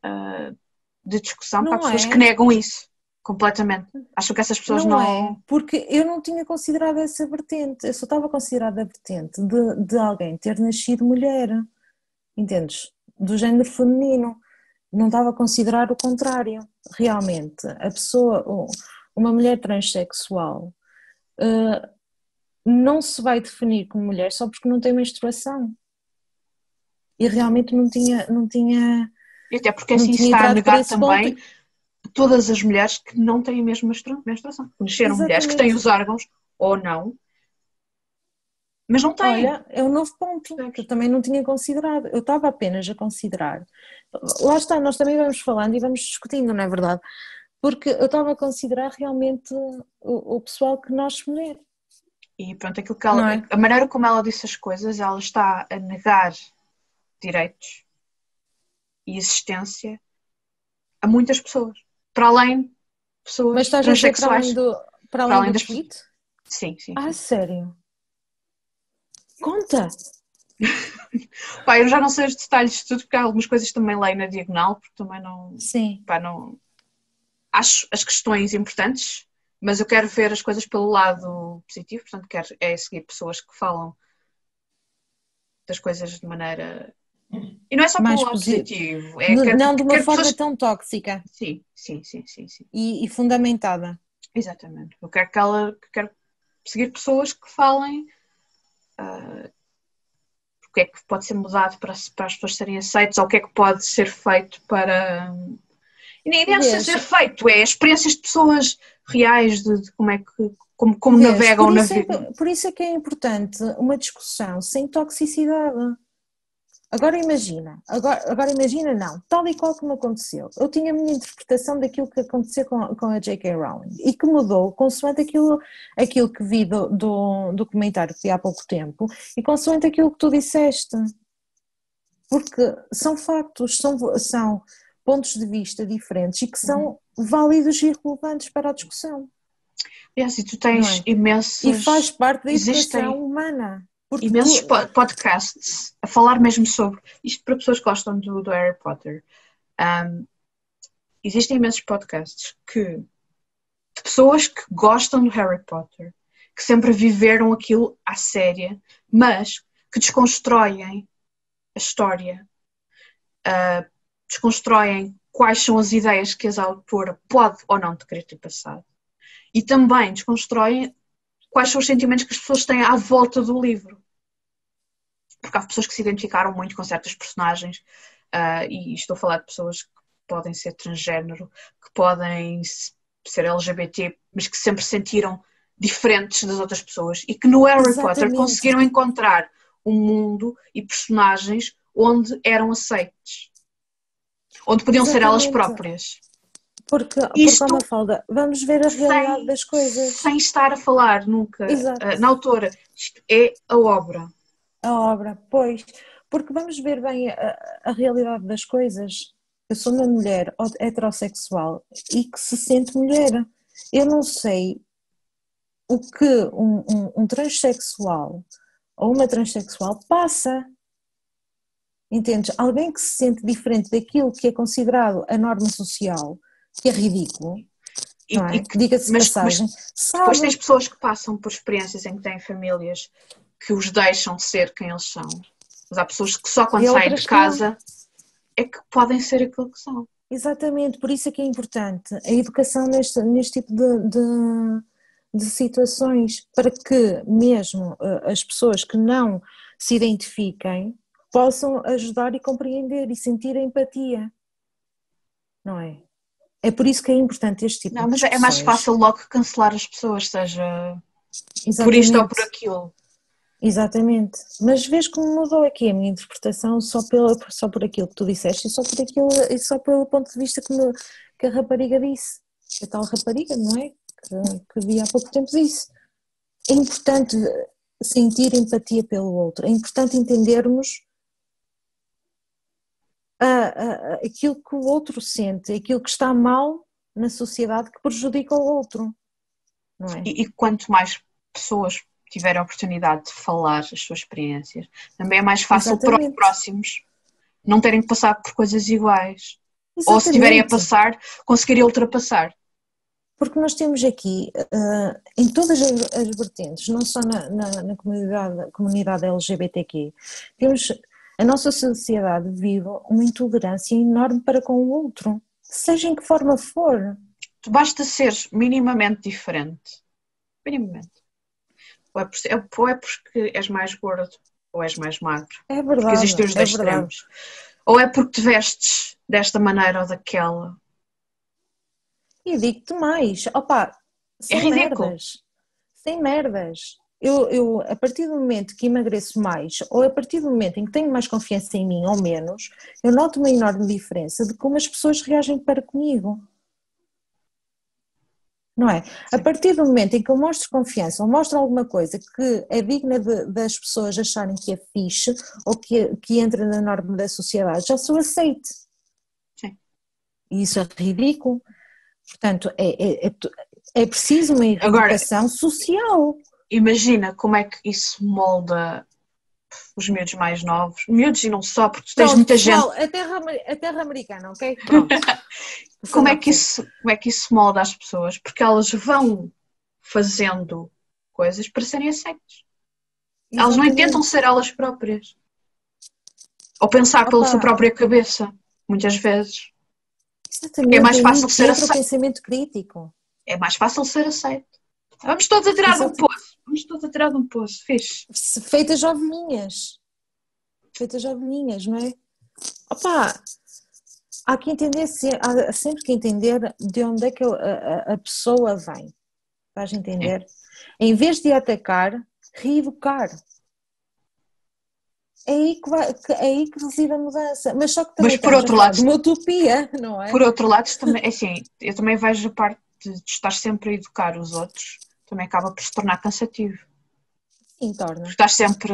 de discussão para pessoas que negam isso completamente. Acham que essas pessoas não... é, porque eu não tinha considerado essa vertente, eu só estava a considerar a vertente de alguém ter nascido mulher, entendes? Do género feminino, não estava a considerar o contrário. Realmente, a pessoa, uma mulher transexual, não se vai definir como mulher só porque não tem menstruação. E realmente não tinha e até porque assim se está a negar também todas as mulheres que não têm a mesma menstruação. Nasceram mulheres que têm os órgãos ou não. Mas não têm. Olha, é um novo ponto que eu também não tinha considerado. Eu estava apenas a considerar. Lá está, nós também vamos falando e vamos discutindo, não é verdade? Porque eu estava a considerar realmente o pessoal que nasce mulher, E pronto, aquilo que não é? a maneira como ela disse as coisas, ela está a negar direitos e existência a muitas pessoas. Para além de Mas pessoas estás a dizer transexuais. para Para além além do das... tweet? Sim, sim, Ah, sim. sério? Conta! Pá, eu já não sei os detalhes de tudo, porque há algumas coisas também leio na diagonal, porque também não... Sim. Pá, não... Acho as questões importantes, mas eu quero ver as coisas pelo lado positivo, portanto quero seguir pessoas que falam das coisas de maneira... E não é só pelo Mais lado positivo, não de uma quero forma pessoas... tão tóxica Sim, sim, sim, sim, sim. e fundamentada. Exatamente. Eu quero seguir pessoas que falem o que é que pode ser mudado para as pessoas serem aceitas, ou o que é que pode ser feito para... E nem é ser Vês? feito, é experiências de pessoas reais, de como é que, como Vês? navegam na vida. Por isso é que é importante uma discussão sem toxicidade. Agora imagina não, tal e qual como aconteceu. Eu tinha a minha interpretação daquilo que aconteceu com a J.K. Rowling e que mudou consoante aquilo que vi do documentário que vi há pouco tempo e consoante aquilo que tu disseste. Porque são factos, são pontos de vista diferentes e que são válidos e relevantes para a discussão, E assim, tu não tens é? E faz imensas... parte da educação Existem humana. Porque imensos podcasts a falar mesmo sobre... Isto para pessoas que gostam do Harry Potter. Um, existem imensos podcasts de pessoas que gostam do Harry Potter, que sempre viveram aquilo à séria, mas que desconstroem a história, desconstroem quais são as ideias que a autora pode ou não te querer ter passado. E também desconstroem quais são os sentimentos que as pessoas têm à volta do livro. Porque há pessoas que se identificaram muito com certas personagens, e estou a falar de pessoas que podem ser transgénero, que podem ser LGBT, mas que sempre se sentiram diferentes das outras pessoas e que no Harry Potter exatamente, conseguiram encontrar um mundo e personagens onde eram aceites, onde podiam ser elas exatamente. próprias. Porque há Isto uma falda, vamos ver a realidade das coisas. sem estar a falar nunca Exato, na autora. Isto é a obra. a obra, pois. Porque vamos ver bem a realidade das coisas. Eu sou uma mulher heterossexual e que se sente mulher. Eu não sei o que um transexual ou uma transexual passa. Entendes? Alguém que se sente diferente daquilo que é considerado a norma social, que é ridículo, não é? Diga-se de passagem, depois sabe? tens pessoas que passam por experiências em que têm famílias que os deixam ser quem eles são. Mas há pessoas que só quando E saem de outras que não. casa é que podem ser aquilo que são. Exatamente, por isso é que é importante a educação neste tipo de situações, para que mesmo as pessoas que não se identifiquem possam ajudar e compreender e sentir a empatia, não é? É por isso que é importante este tipo Não, de mas é mais discussões. fácil logo cancelar as pessoas, seja por isto ou por Exatamente. aquilo. Exatamente, mas vês como mudou aqui a minha interpretação só por aquilo que tu disseste e só pelo ponto de vista que a rapariga disse, a tal rapariga, não é? Que vi há pouco tempo disse. É importante sentir empatia pelo outro, é importante entendermos aquilo que o outro sente, aquilo que está mal na sociedade que prejudica o outro, não é? E quanto mais pessoas tiverem a oportunidade de falar as suas experiências, também é mais fácil para os Exatamente, próximos não terem que passar por coisas iguais. Ou se estiverem a exatamente. passar, conseguirem ultrapassar. Porque nós temos aqui, em todas as vertentes, não só na comunidade LGBTQ, temos, a nossa sociedade vive uma intolerância enorme para com o outro, seja em que forma for. Tu basta seres minimamente diferente. Minimamente. Ou é porque és mais gordo, ou és mais magro. É Porque verdade, existem os é dois verdade. extremos. Ou é porque te vestes desta maneira ou daquela. E digo-te mais, opa, É sem ridículo. merdas, sem merdas. a partir do momento que emagreço mais, ou a partir do momento em que tenho mais confiança em mim ou menos, eu noto uma enorme diferença de como as pessoas reagem para comigo. Não é? Sim. A partir do momento em que eu mostro confiança ou mostro alguma coisa que é digna das pessoas acharem que é fixe ou que entra na norma da sociedade, já sou aceite. Sim. E isso é ridículo. Portanto, é preciso uma educação social. Imagina como é que isso molda os miúdos mais novos, miúdos e não só, porque tu tens muita pessoal, gente. A terra americana, ok? Pronto. Como é que isso molda as pessoas? Porque elas vão fazendo coisas para serem aceitas. Elas não tentam ser elas próprias. Ou pensar pela sua própria cabeça, muitas vezes. Exatamente. É mais fácil ser aceito. Pensamento crítico. É mais fácil ser aceito. Vamos todos a tirar de um poço. Vamos todos a tirar de um poço. Fixe. Feitas ovelhinhas, não é? Opa, há que entender, há sempre que entender de onde é que a pessoa vem. Estás a entender? Em vez de atacar, reeducar. É aí que reside a mudança. Mas só que também por outro lado, de uma utopia, não é? Por outro lado, também, assim, eu também vejo a parte de estar sempre a educar os outros, também acaba por se tornar cansativo. Sim, torna. Estás sempre.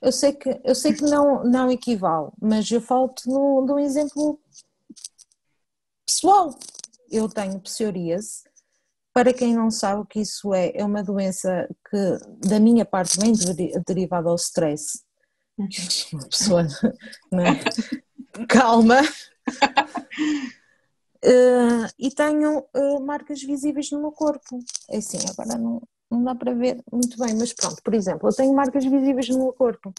Eu sei que não equivale, mas eu falo-te de um exemplo pessoal. Eu tenho psoríase. Para quem não sabe o que isso é uma doença que da minha parte vem derivada ao stress. Uma pessoa, não é? Calma. E tenho marcas visíveis no meu corpo. É assim, agora não dá para ver muito bem, mas pronto, por exemplo, eu tenho marcas visíveis no meu corpo.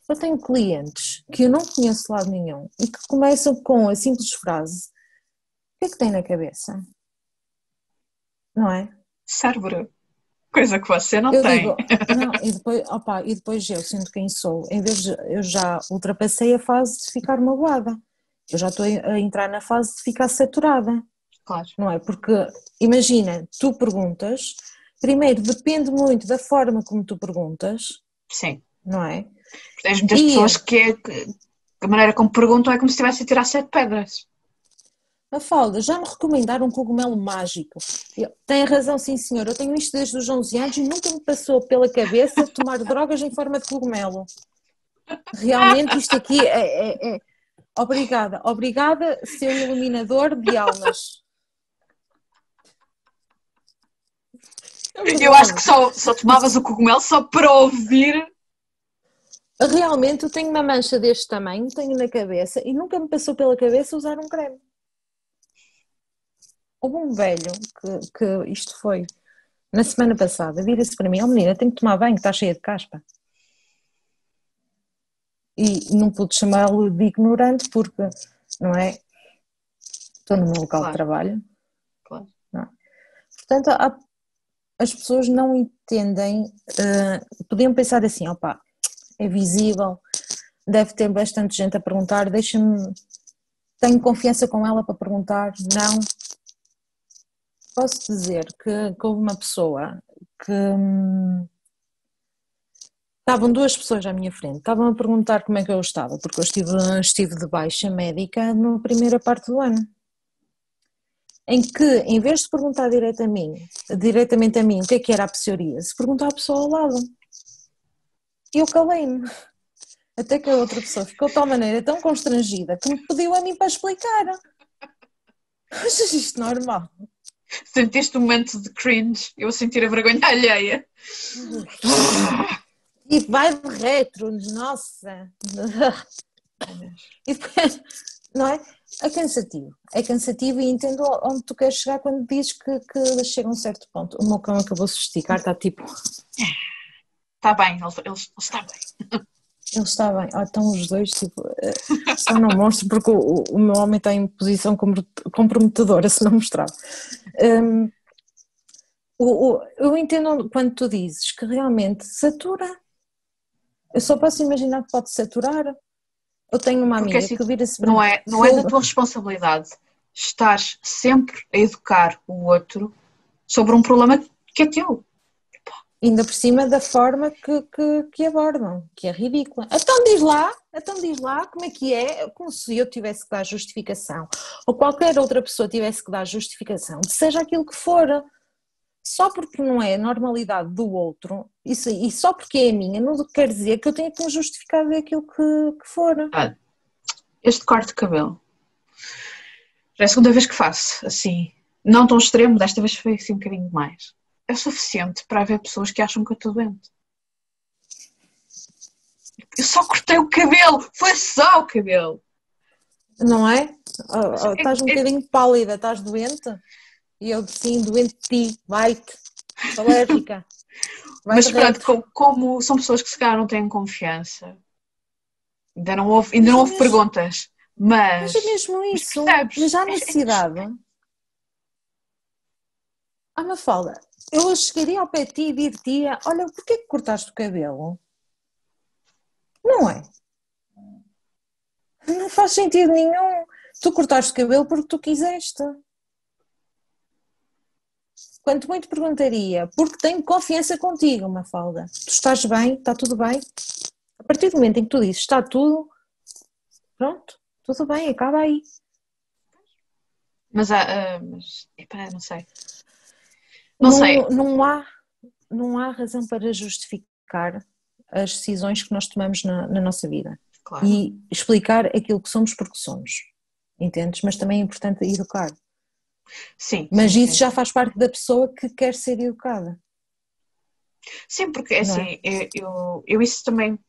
Eu tenho clientes que eu não conheço de lado nenhum e que começam com a simples frase: o que é que tem na cabeça? Não é? Cérebro. Coisa que você não eu tem. Digo, não, e depois eu sinto quem sou. Em vez de eu já ultrapassei a fase de ficar magoada. Eu já estou a entrar na fase de ficar saturada. Claro. Não é? Porque, imagina, tu perguntas, primeiro depende muito da forma como tu perguntas. Sim. Não é? Porque tens muitas pessoas que a maneira como perguntam é como se estivesse a tirar 7 pedras. Mafalda, já me recomendaram um cogumelo mágico. Tem razão, sim senhor, eu tenho isto desde os 11 anos e nunca me passou pela cabeça tomar drogas em forma de cogumelo. Realmente isto aqui é... Obrigada, seu iluminador de almas. Eu acho que só tomavas o cogumelo só para ouvir. Realmente eu tenho uma mancha deste tamanho, tenho na cabeça e nunca me passou pela cabeça usar um creme. Houve um velho que isto foi na semana passada, vira-se para mim: menina, tenho que tomar banho, está cheia de caspa. E não pude chamá-lo de ignorante porque, não é? Estou no meu local de trabalho. Claro. Não. Portanto, as pessoas não entendem, podiam pensar assim: opa, é visível, deve ter bastante gente a perguntar, tenho confiança com ela para perguntar. Não. Posso dizer que houve uma pessoa que estavam duas pessoas à minha frente, estavam a perguntar como é que eu estava, porque eu estive de baixa médica na primeira parte do ano, em que em vez de perguntar diretamente a mim o que era a psoríase, perguntou à pessoa ao lado e eu calei-me, até que a outra pessoa ficou de tal maneira tão constrangida que me pediu a mim para explicar. Achas isto normal? Sentiste um momento de cringe, eu a sentir a vergonha alheia. E vai de retro, nossa! E depois, não é? É cansativo e entendo onde tu queres chegar quando dizes que chega a um certo ponto. O meu cão acabou-se de esticar, está tipo... Está bem, ele está bem. Ele está bem, estão os dois, tipo, só não mostro porque o meu homem está em posição comprometedora se não mostrar. Eu entendo quando tu dizes que realmente satura. Eu só posso imaginar que pode saturar. Eu tenho uma amiga assim, que vira-se para não é da tua responsabilidade estar sempre a educar o outro sobre um problema que é teu. Ainda por cima da forma que abordam, que é ridícula. Então diz lá como é que é, como se eu tivesse que dar justificação, ou qualquer outra pessoa tivesse que dar justificação, seja aquilo que for, só porque não é a normalidade do outro, isso, e só porque é a minha, não quer dizer que eu tenha que me justificar daquilo que for. Ah, este corte de cabelo. Já é a segunda vez que faço, assim. Não tão extremo, desta vez foi assim um bocadinho mais. É o suficiente para haver pessoas que acham que eu estou doente. Eu só cortei o cabelo, foi só o cabelo. Não é? Estás um É- bocadinho pálida, estás doente? E eu, sim, doente de ti, vai-te, sou alérgica, vai de Mas pronto, retro. como são pessoas que se calhar não têm confiança, ainda Mas não é houve mesmo, perguntas, mas é mesmo mas isso, percebes? mas há necessidade. Ah, Mafalda, eu chegaria ao pé de ti e dir-te, olha, porquê que cortaste o cabelo? Não é? Não faz sentido nenhum. Tu cortaste o cabelo porque tu quiseste. Quanto muito perguntaria, porque tenho confiança contigo, Mafalda. Tu estás bem, está tudo bem. A partir do momento em que tu dizes está tudo, pronto, tudo bem, acaba aí. Mas epá, não sei. Não sei, Não, não há razão para justificar as decisões que nós tomamos na nossa vida claro. e explicar aquilo que somos porque somos, entendes? Mas também é importante educar. Sim, Mas sim, isso sim, já sim. faz parte da pessoa que quer ser educada, Sim, porque é não é? assim, eu isso também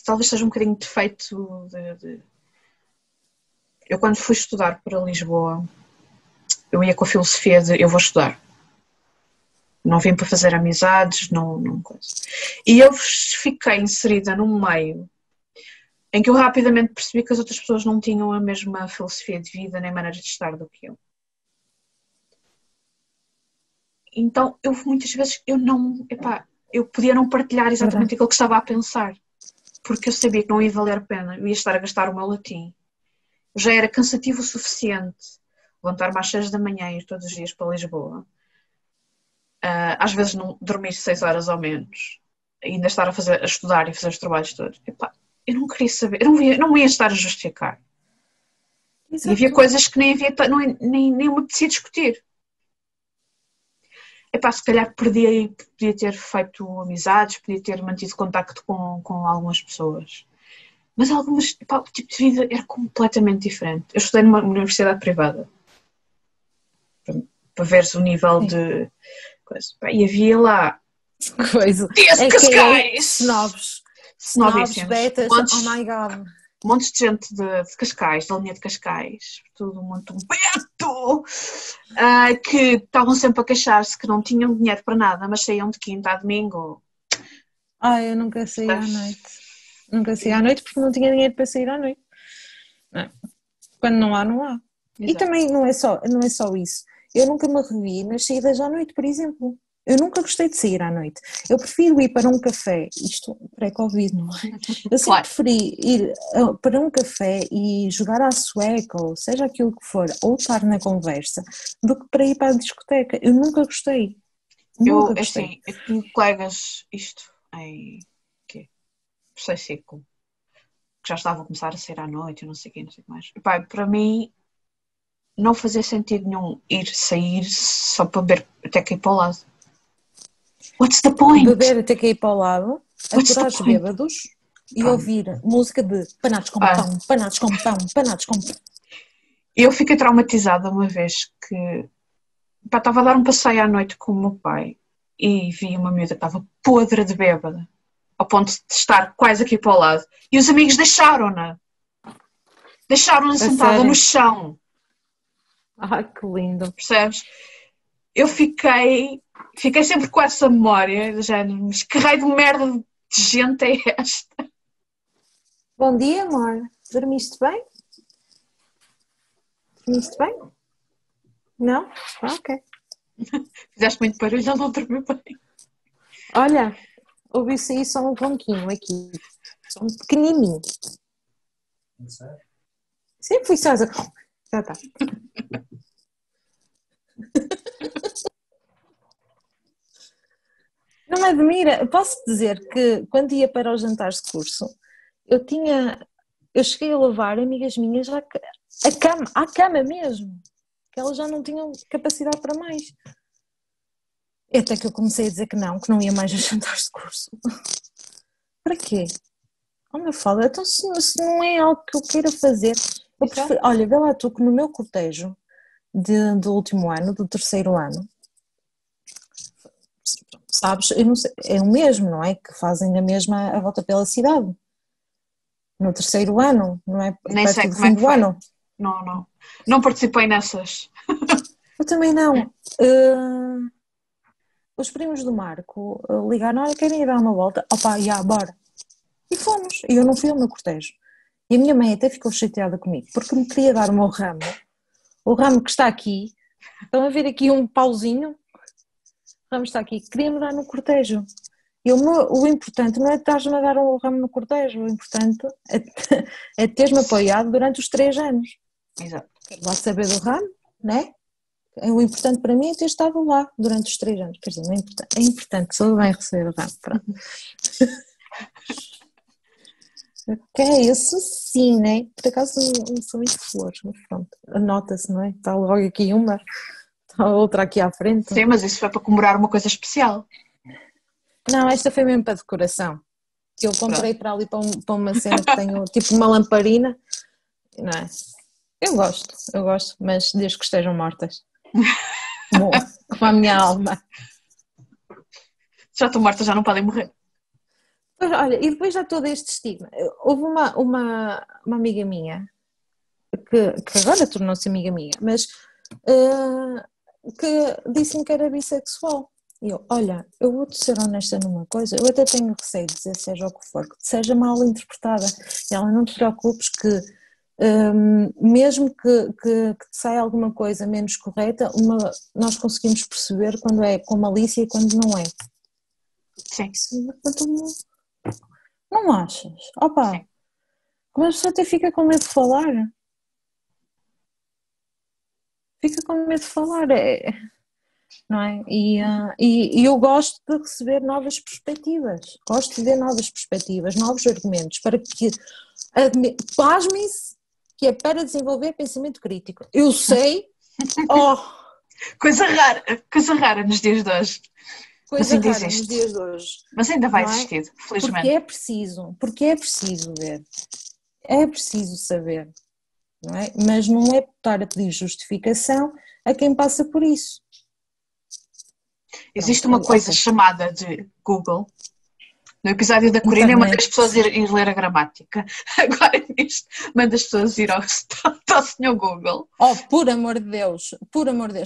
talvez seja um bocadinho defeito Eu quando fui estudar para Lisboa, eu ia com a filosofia de eu vou estudar. Não vim para fazer amizades, não coisa. E eu fiquei inserida num meio em que eu rapidamente percebi que as outras pessoas não tinham a mesma filosofia de vida nem maneira de estar do que eu. Então, eu muitas vezes eu podia não partilhar exatamente Verdade. aquilo que estava a pensar, porque eu sabia que não ia valer a pena, eu ia estar a gastar o meu latim. Já era cansativo o suficiente levantar-me às 6 da manhã e ir todos os dias para Lisboa. Às vezes não dormir 6 horas ou menos, ainda estar a estudar e fazer os trabalhos todos. Epá, eu não queria saber, não me ia estar a justificar. E havia Exato. coisas que nem havia, nem me apetecia discutir. Epá, se calhar podia ter feito amizades, podia ter mantido contacto com algumas pessoas. Mas algumas, epá, o tipo de vida era completamente diferente. Eu estudei numa universidade privada, para veres o nível Sim. de coisa. Epá, e havia lá Coisa. esse É que é Cascais! snobs. Snobs, Snobíssimos. betas, oh my God. Montes de gente de Cascais, da linha de Cascais, tudo muito beto, que estavam sempre a queixar-se que não tinham dinheiro para nada, mas saíam de quinta a domingo. Ai, eu nunca saí à Percebes? noite. Nunca saí à noite porque não tinha dinheiro para sair à noite. Não é? Quando não há, não há. E Exato. também não é só isso. Eu nunca me revi nas saídas à noite, por exemplo. Eu nunca gostei de sair à noite. Eu prefiro ir para um café, isto pré-Covid, não é? Eu sempre Claro. preferi ir para um café e jogar à sueca, ou seja aquilo que for, ou estar na conversa, do que para ir para a discoteca. Eu nunca gostei. Nunca gostei. Assim, eu tinha colegas, isto em quê? Terceiro ciclo, que já estavam a começar a sair à noite, eu não sei o quê, não sei o que mais. Epá, para mim, não fazia sentido nenhum sair só para beber até cair para o lado. What's the point? Beber até cair para o lado, What's the aturar os point? bêbados e Pronto. ouvir música de panados com Ah, pão, panados com pão, panados com pão. eu fiquei traumatizada uma vez que pá, estava a dar um passeio à noite com o meu pai e vi uma miúda que estava podre de bêbada, ao ponto de estar quase aqui para o lado. E os amigos deixaram-na. Deixaram-na A sentada no sério. chão, Ai, que lindo. percebes? Eu fiquei sempre com essa memória, do género, mas que raio de merda de gente é esta? Bom dia, amor. Dormiste bem? Dormiste bem? Não? Ah, ok. Fizeste muito barulho, ele não dormiu bem. Olha, ouvi-se aí só um ronquinho aqui. Só um pequenininho. Sempre fui só. Já está. Não me admira. Posso dizer que quando ia para os jantares de curso, eu cheguei a levar amigas minhas à cama mesmo, que elas já não tinham capacidade para mais. E até que eu comecei a dizer que não ia mais aos jantares de curso. Para quê? Oh, meu fala, então se não é algo que eu queira fazer, eu prefiro, olha, vê lá tu que no meu cortejo do último ano, do terceiro ano, sabes, eu não sei, é o mesmo, não é? Que fazem a mesma a volta pela cidade. No terceiro ano, não é? Nem sei Perto do como é fim que do foi. ano. Não, não. Não participei nessas. Eu também não. Os primos do Marco ligaram, olha, querem ir dar uma volta? Opa, já, bora. E fomos. E eu não fui ao meu cortejo. E a minha mãe até ficou chateada comigo, porque me queria dar o ramo que está aqui. Estão a ver aqui um pauzinho? O ramo está aqui. Queria-me dar no cortejo. E o importante não é estar-me a dar um ramo no cortejo, o importante é teres-me apoiado durante os 3 anos. Exato. Quero lá saber do ramo, não é? O importante para mim é ter estado lá durante os 3 anos. Quer dizer, não é importante, é importante, só bem receber o ramo. Pronto. Ok, isso sim, né? Por acaso não sou muito flores, mas pronto, anota-se, não é? Está logo aqui uma, está outra aqui à frente. Sim, mas isso foi para comemorar uma coisa especial. Não, esta foi mesmo para decoração. Que eu comprei para ali para uma cena que tenho tipo uma lamparina, não é? Eu gosto, mas desde que estejam mortas. Bom, como a minha alma. Já estão mortas, já não podem morrer. Pois, olha, e depois já todo este estigma. Houve uma amiga minha, que agora tornou-se amiga minha, mas que disse-me que era bissexual. E eu, olha, eu vou-te ser honesta numa coisa, eu até tenho receio de dizer seja o que for, que seja mal interpretada. E ela, não te preocupes que mesmo que te saia alguma coisa menos correta, nós conseguimos perceber quando é com malícia e quando não é. Sim. Não achas? Opa, Sim. como a pessoa até fica com medo de falar. Fica com medo de falar, não é? E eu gosto de receber novas perspectivas, gosto de ver novas perspectivas, novos argumentos, para que, pasmem-se, que é para desenvolver pensamento crítico. Eu sei, Coisa rara nos dias de hoje. Mas ainda existe. Nos dias de hoje. Mas ainda vai Não é? existir, felizmente. Porque é preciso ver, é preciso saber, não é? Mas não é estar a pedir justificação a quem passa por isso. Existe uma coisa chamada de Google. No episódio da Corina, eu mando as pessoas ir ler a gramática. Agora nisto, mando as pessoas ir ao Sr. Google. Oh, por amor de Deus.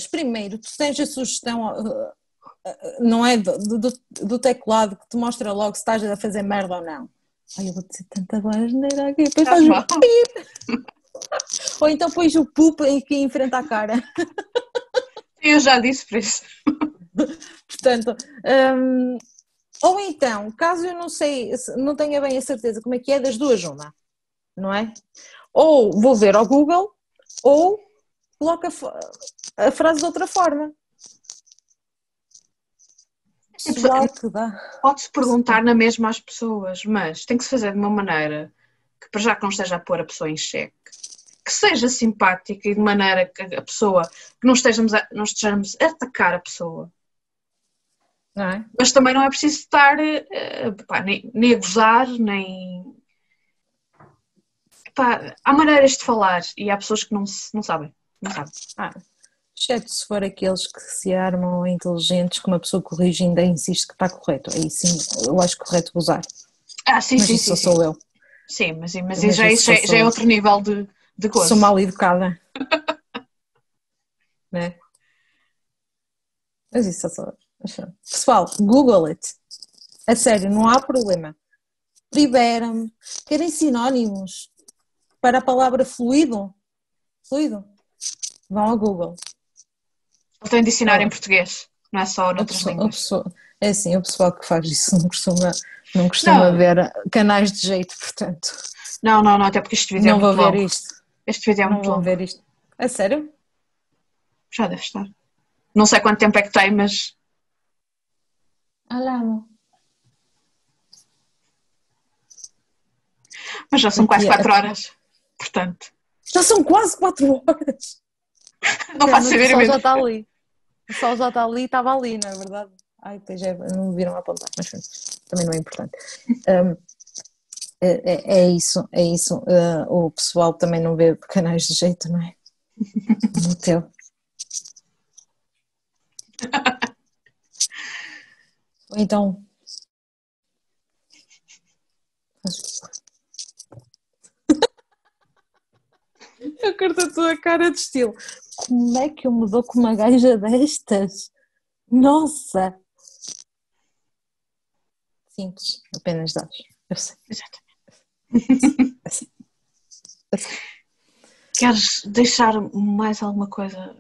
Primeiro, tu tens a sugestão, não é, do teclado que te mostra logo se estás a fazer merda ou não. Ai, eu vou dizer tanta asneira aqui. Depois faz o pip. Ou então pões o poop aqui em frente à cara. Eu já disse por isso. Portanto, ou então, caso eu não tenha bem a certeza como é que é, das duas uma, não é? Ou vou ver ao Google, ou coloco a frase de outra forma. Pode-se perguntar na mesma às pessoas, mas tem que se fazer de uma maneira que, para já que não esteja a pôr a pessoa em xeque, que seja simpática e de maneira que a pessoa, que não estejamos a atacar a pessoa. Não é? Mas também não é preciso estar nem a gozar, nem... há maneiras de falar e há pessoas que não sabem. Exceto se for aqueles que se armam inteligentes, que uma pessoa corrige e ainda insiste que está correto. Aí sim, eu acho correto gozar. Sim, mas sim, isso sim. Sou eu. Sim, mas já é outro nível de gozo. Sou mal educada. Né? Mas isso sou eu. Pessoal, Google it. A sério, não há problema. Libera-me. Querem sinónimos para a palavra fluido? Fluido? Vão ao Google. Ele tem dicionário em português, não é só noutras línguas. É assim, o pessoal que faz isso não costuma ver canais de jeito, portanto. Não, até porque este vídeo é muito longo. Não vou ver isto. Este vídeo é muito longo. Não vão ver isto. A sério? Já deve estar. Não sei quanto tempo é que tem, mas... Alamo. Mas já são quase 4 horas, portanto. Já são quase 4 horas. Não faço saber O sol mesmo. já está ali. O sol já está ali e estava ali, não é verdade? Ai, pois é, não me viram apontar, mas também não é importante. É isso, é isso. O pessoal também não vê canais de jeito, não é? No teu. Ou então. Eu curto a tua cara de estilo. Como é que eu me dou com uma gaja destas? Nossa! Simples, apenas dás. Eu sei. Exatamente. Queres deixar mais alguma coisa?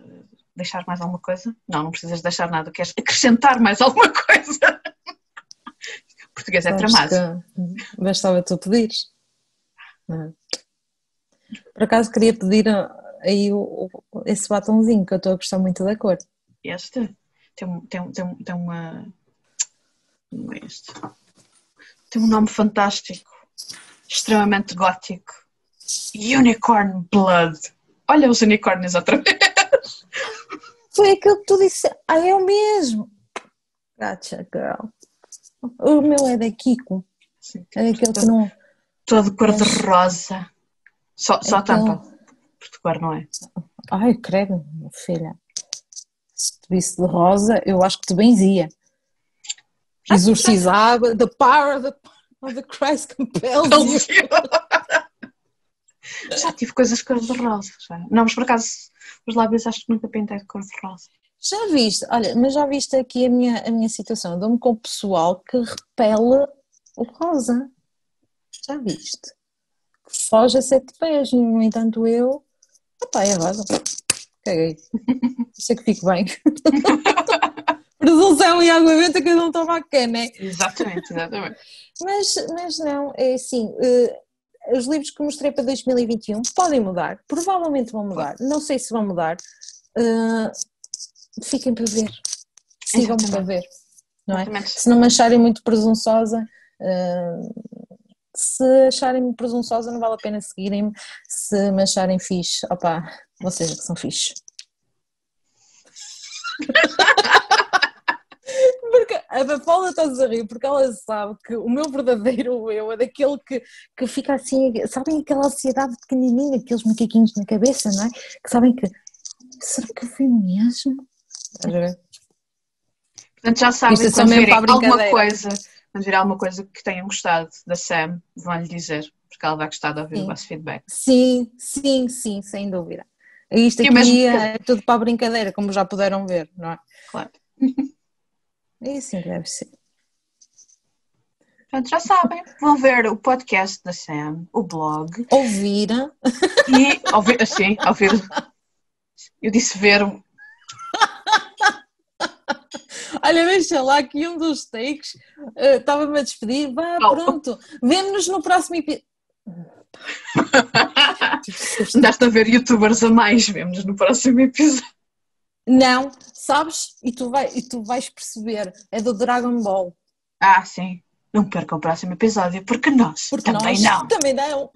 Deixar mais alguma coisa? Não, não precisas deixar nada. Queres acrescentar mais alguma coisa? O português é tramado. Bastava tu pedires. Por acaso queria pedir aí esse batonzinho, que eu estou a gostar muito da cor. Este tem uma. Não é este. Tem um nome fantástico, extremamente gótico. Unicorn Blood. Olha os unicórnios outra vez. Foi aquilo que tu disse. Ah, é o mesmo. Gotcha, girl. O meu é da Kiko. Sim, É daquele que não. todo cor de rosa. Só a aquele... tampa. Porque cor não é. Ai, credo, minha filha. Se tu visse de rosa, eu acho que te benzia. Exorcizava. The power of the Christ compels you. Já tive coisas cor de rosa. Já. Não, mas por acaso os lábios acho que nunca pintei de cor de rosa. Já viste, olha, mas já viste aqui a minha situação. Dou-me com o pessoal que repele o rosa. Já viste? Foge a 7 pés, no entanto eu. Opá, é rosa. Caguei. Isso é que fico bem. Presunção e água benta, cada um toma a cana, né? Exatamente. Mas não, é assim. Os livros que mostrei para 2021 podem mudar, provavelmente vão mudar. Não sei se vão mudar. Fiquem para ver. Sigam para ver. Não é? Se não me acharem muito presunçosa. Se acharem-me presunçosa, não vale a pena seguirem-me. Se me acharem fixe, opá, vocês é que são fixe. Porque a Paula está-se a rir, porque ela sabe que o meu verdadeiro eu é daquele que fica assim, sabem aquela ansiedade pequenininha, aqueles macaquinhos na cabeça, não é? Que sabem que, será que eu fui mesmo? Portanto, já sabem, isto é só mesmo para a brincadeira. Quando vir alguma coisa que tenham gostado da Sam, vão-lhe dizer, porque ela vai gostar de ouvir o vosso feedback. Sim, sem dúvida. Isto aqui é tudo para a brincadeira, como já puderam ver, não é? Claro. É assim que deve ser. Portanto, já sabem, vão ver o podcast da Sam, o blog. Ouvir. E ouvir, assim, ouvir. Eu disse ver. Olha, deixa lá que um dos takes estava-me a despedir. Vá, pronto, vemo-nos no próximo episódio. Andaste a ver youtubers a mais, vemo-nos no próximo episódio. Não, sabes? E tu vais perceber, é do Dragon Ball. Ah, sim. Não percam o próximo episódio, porque nós também não. Também não.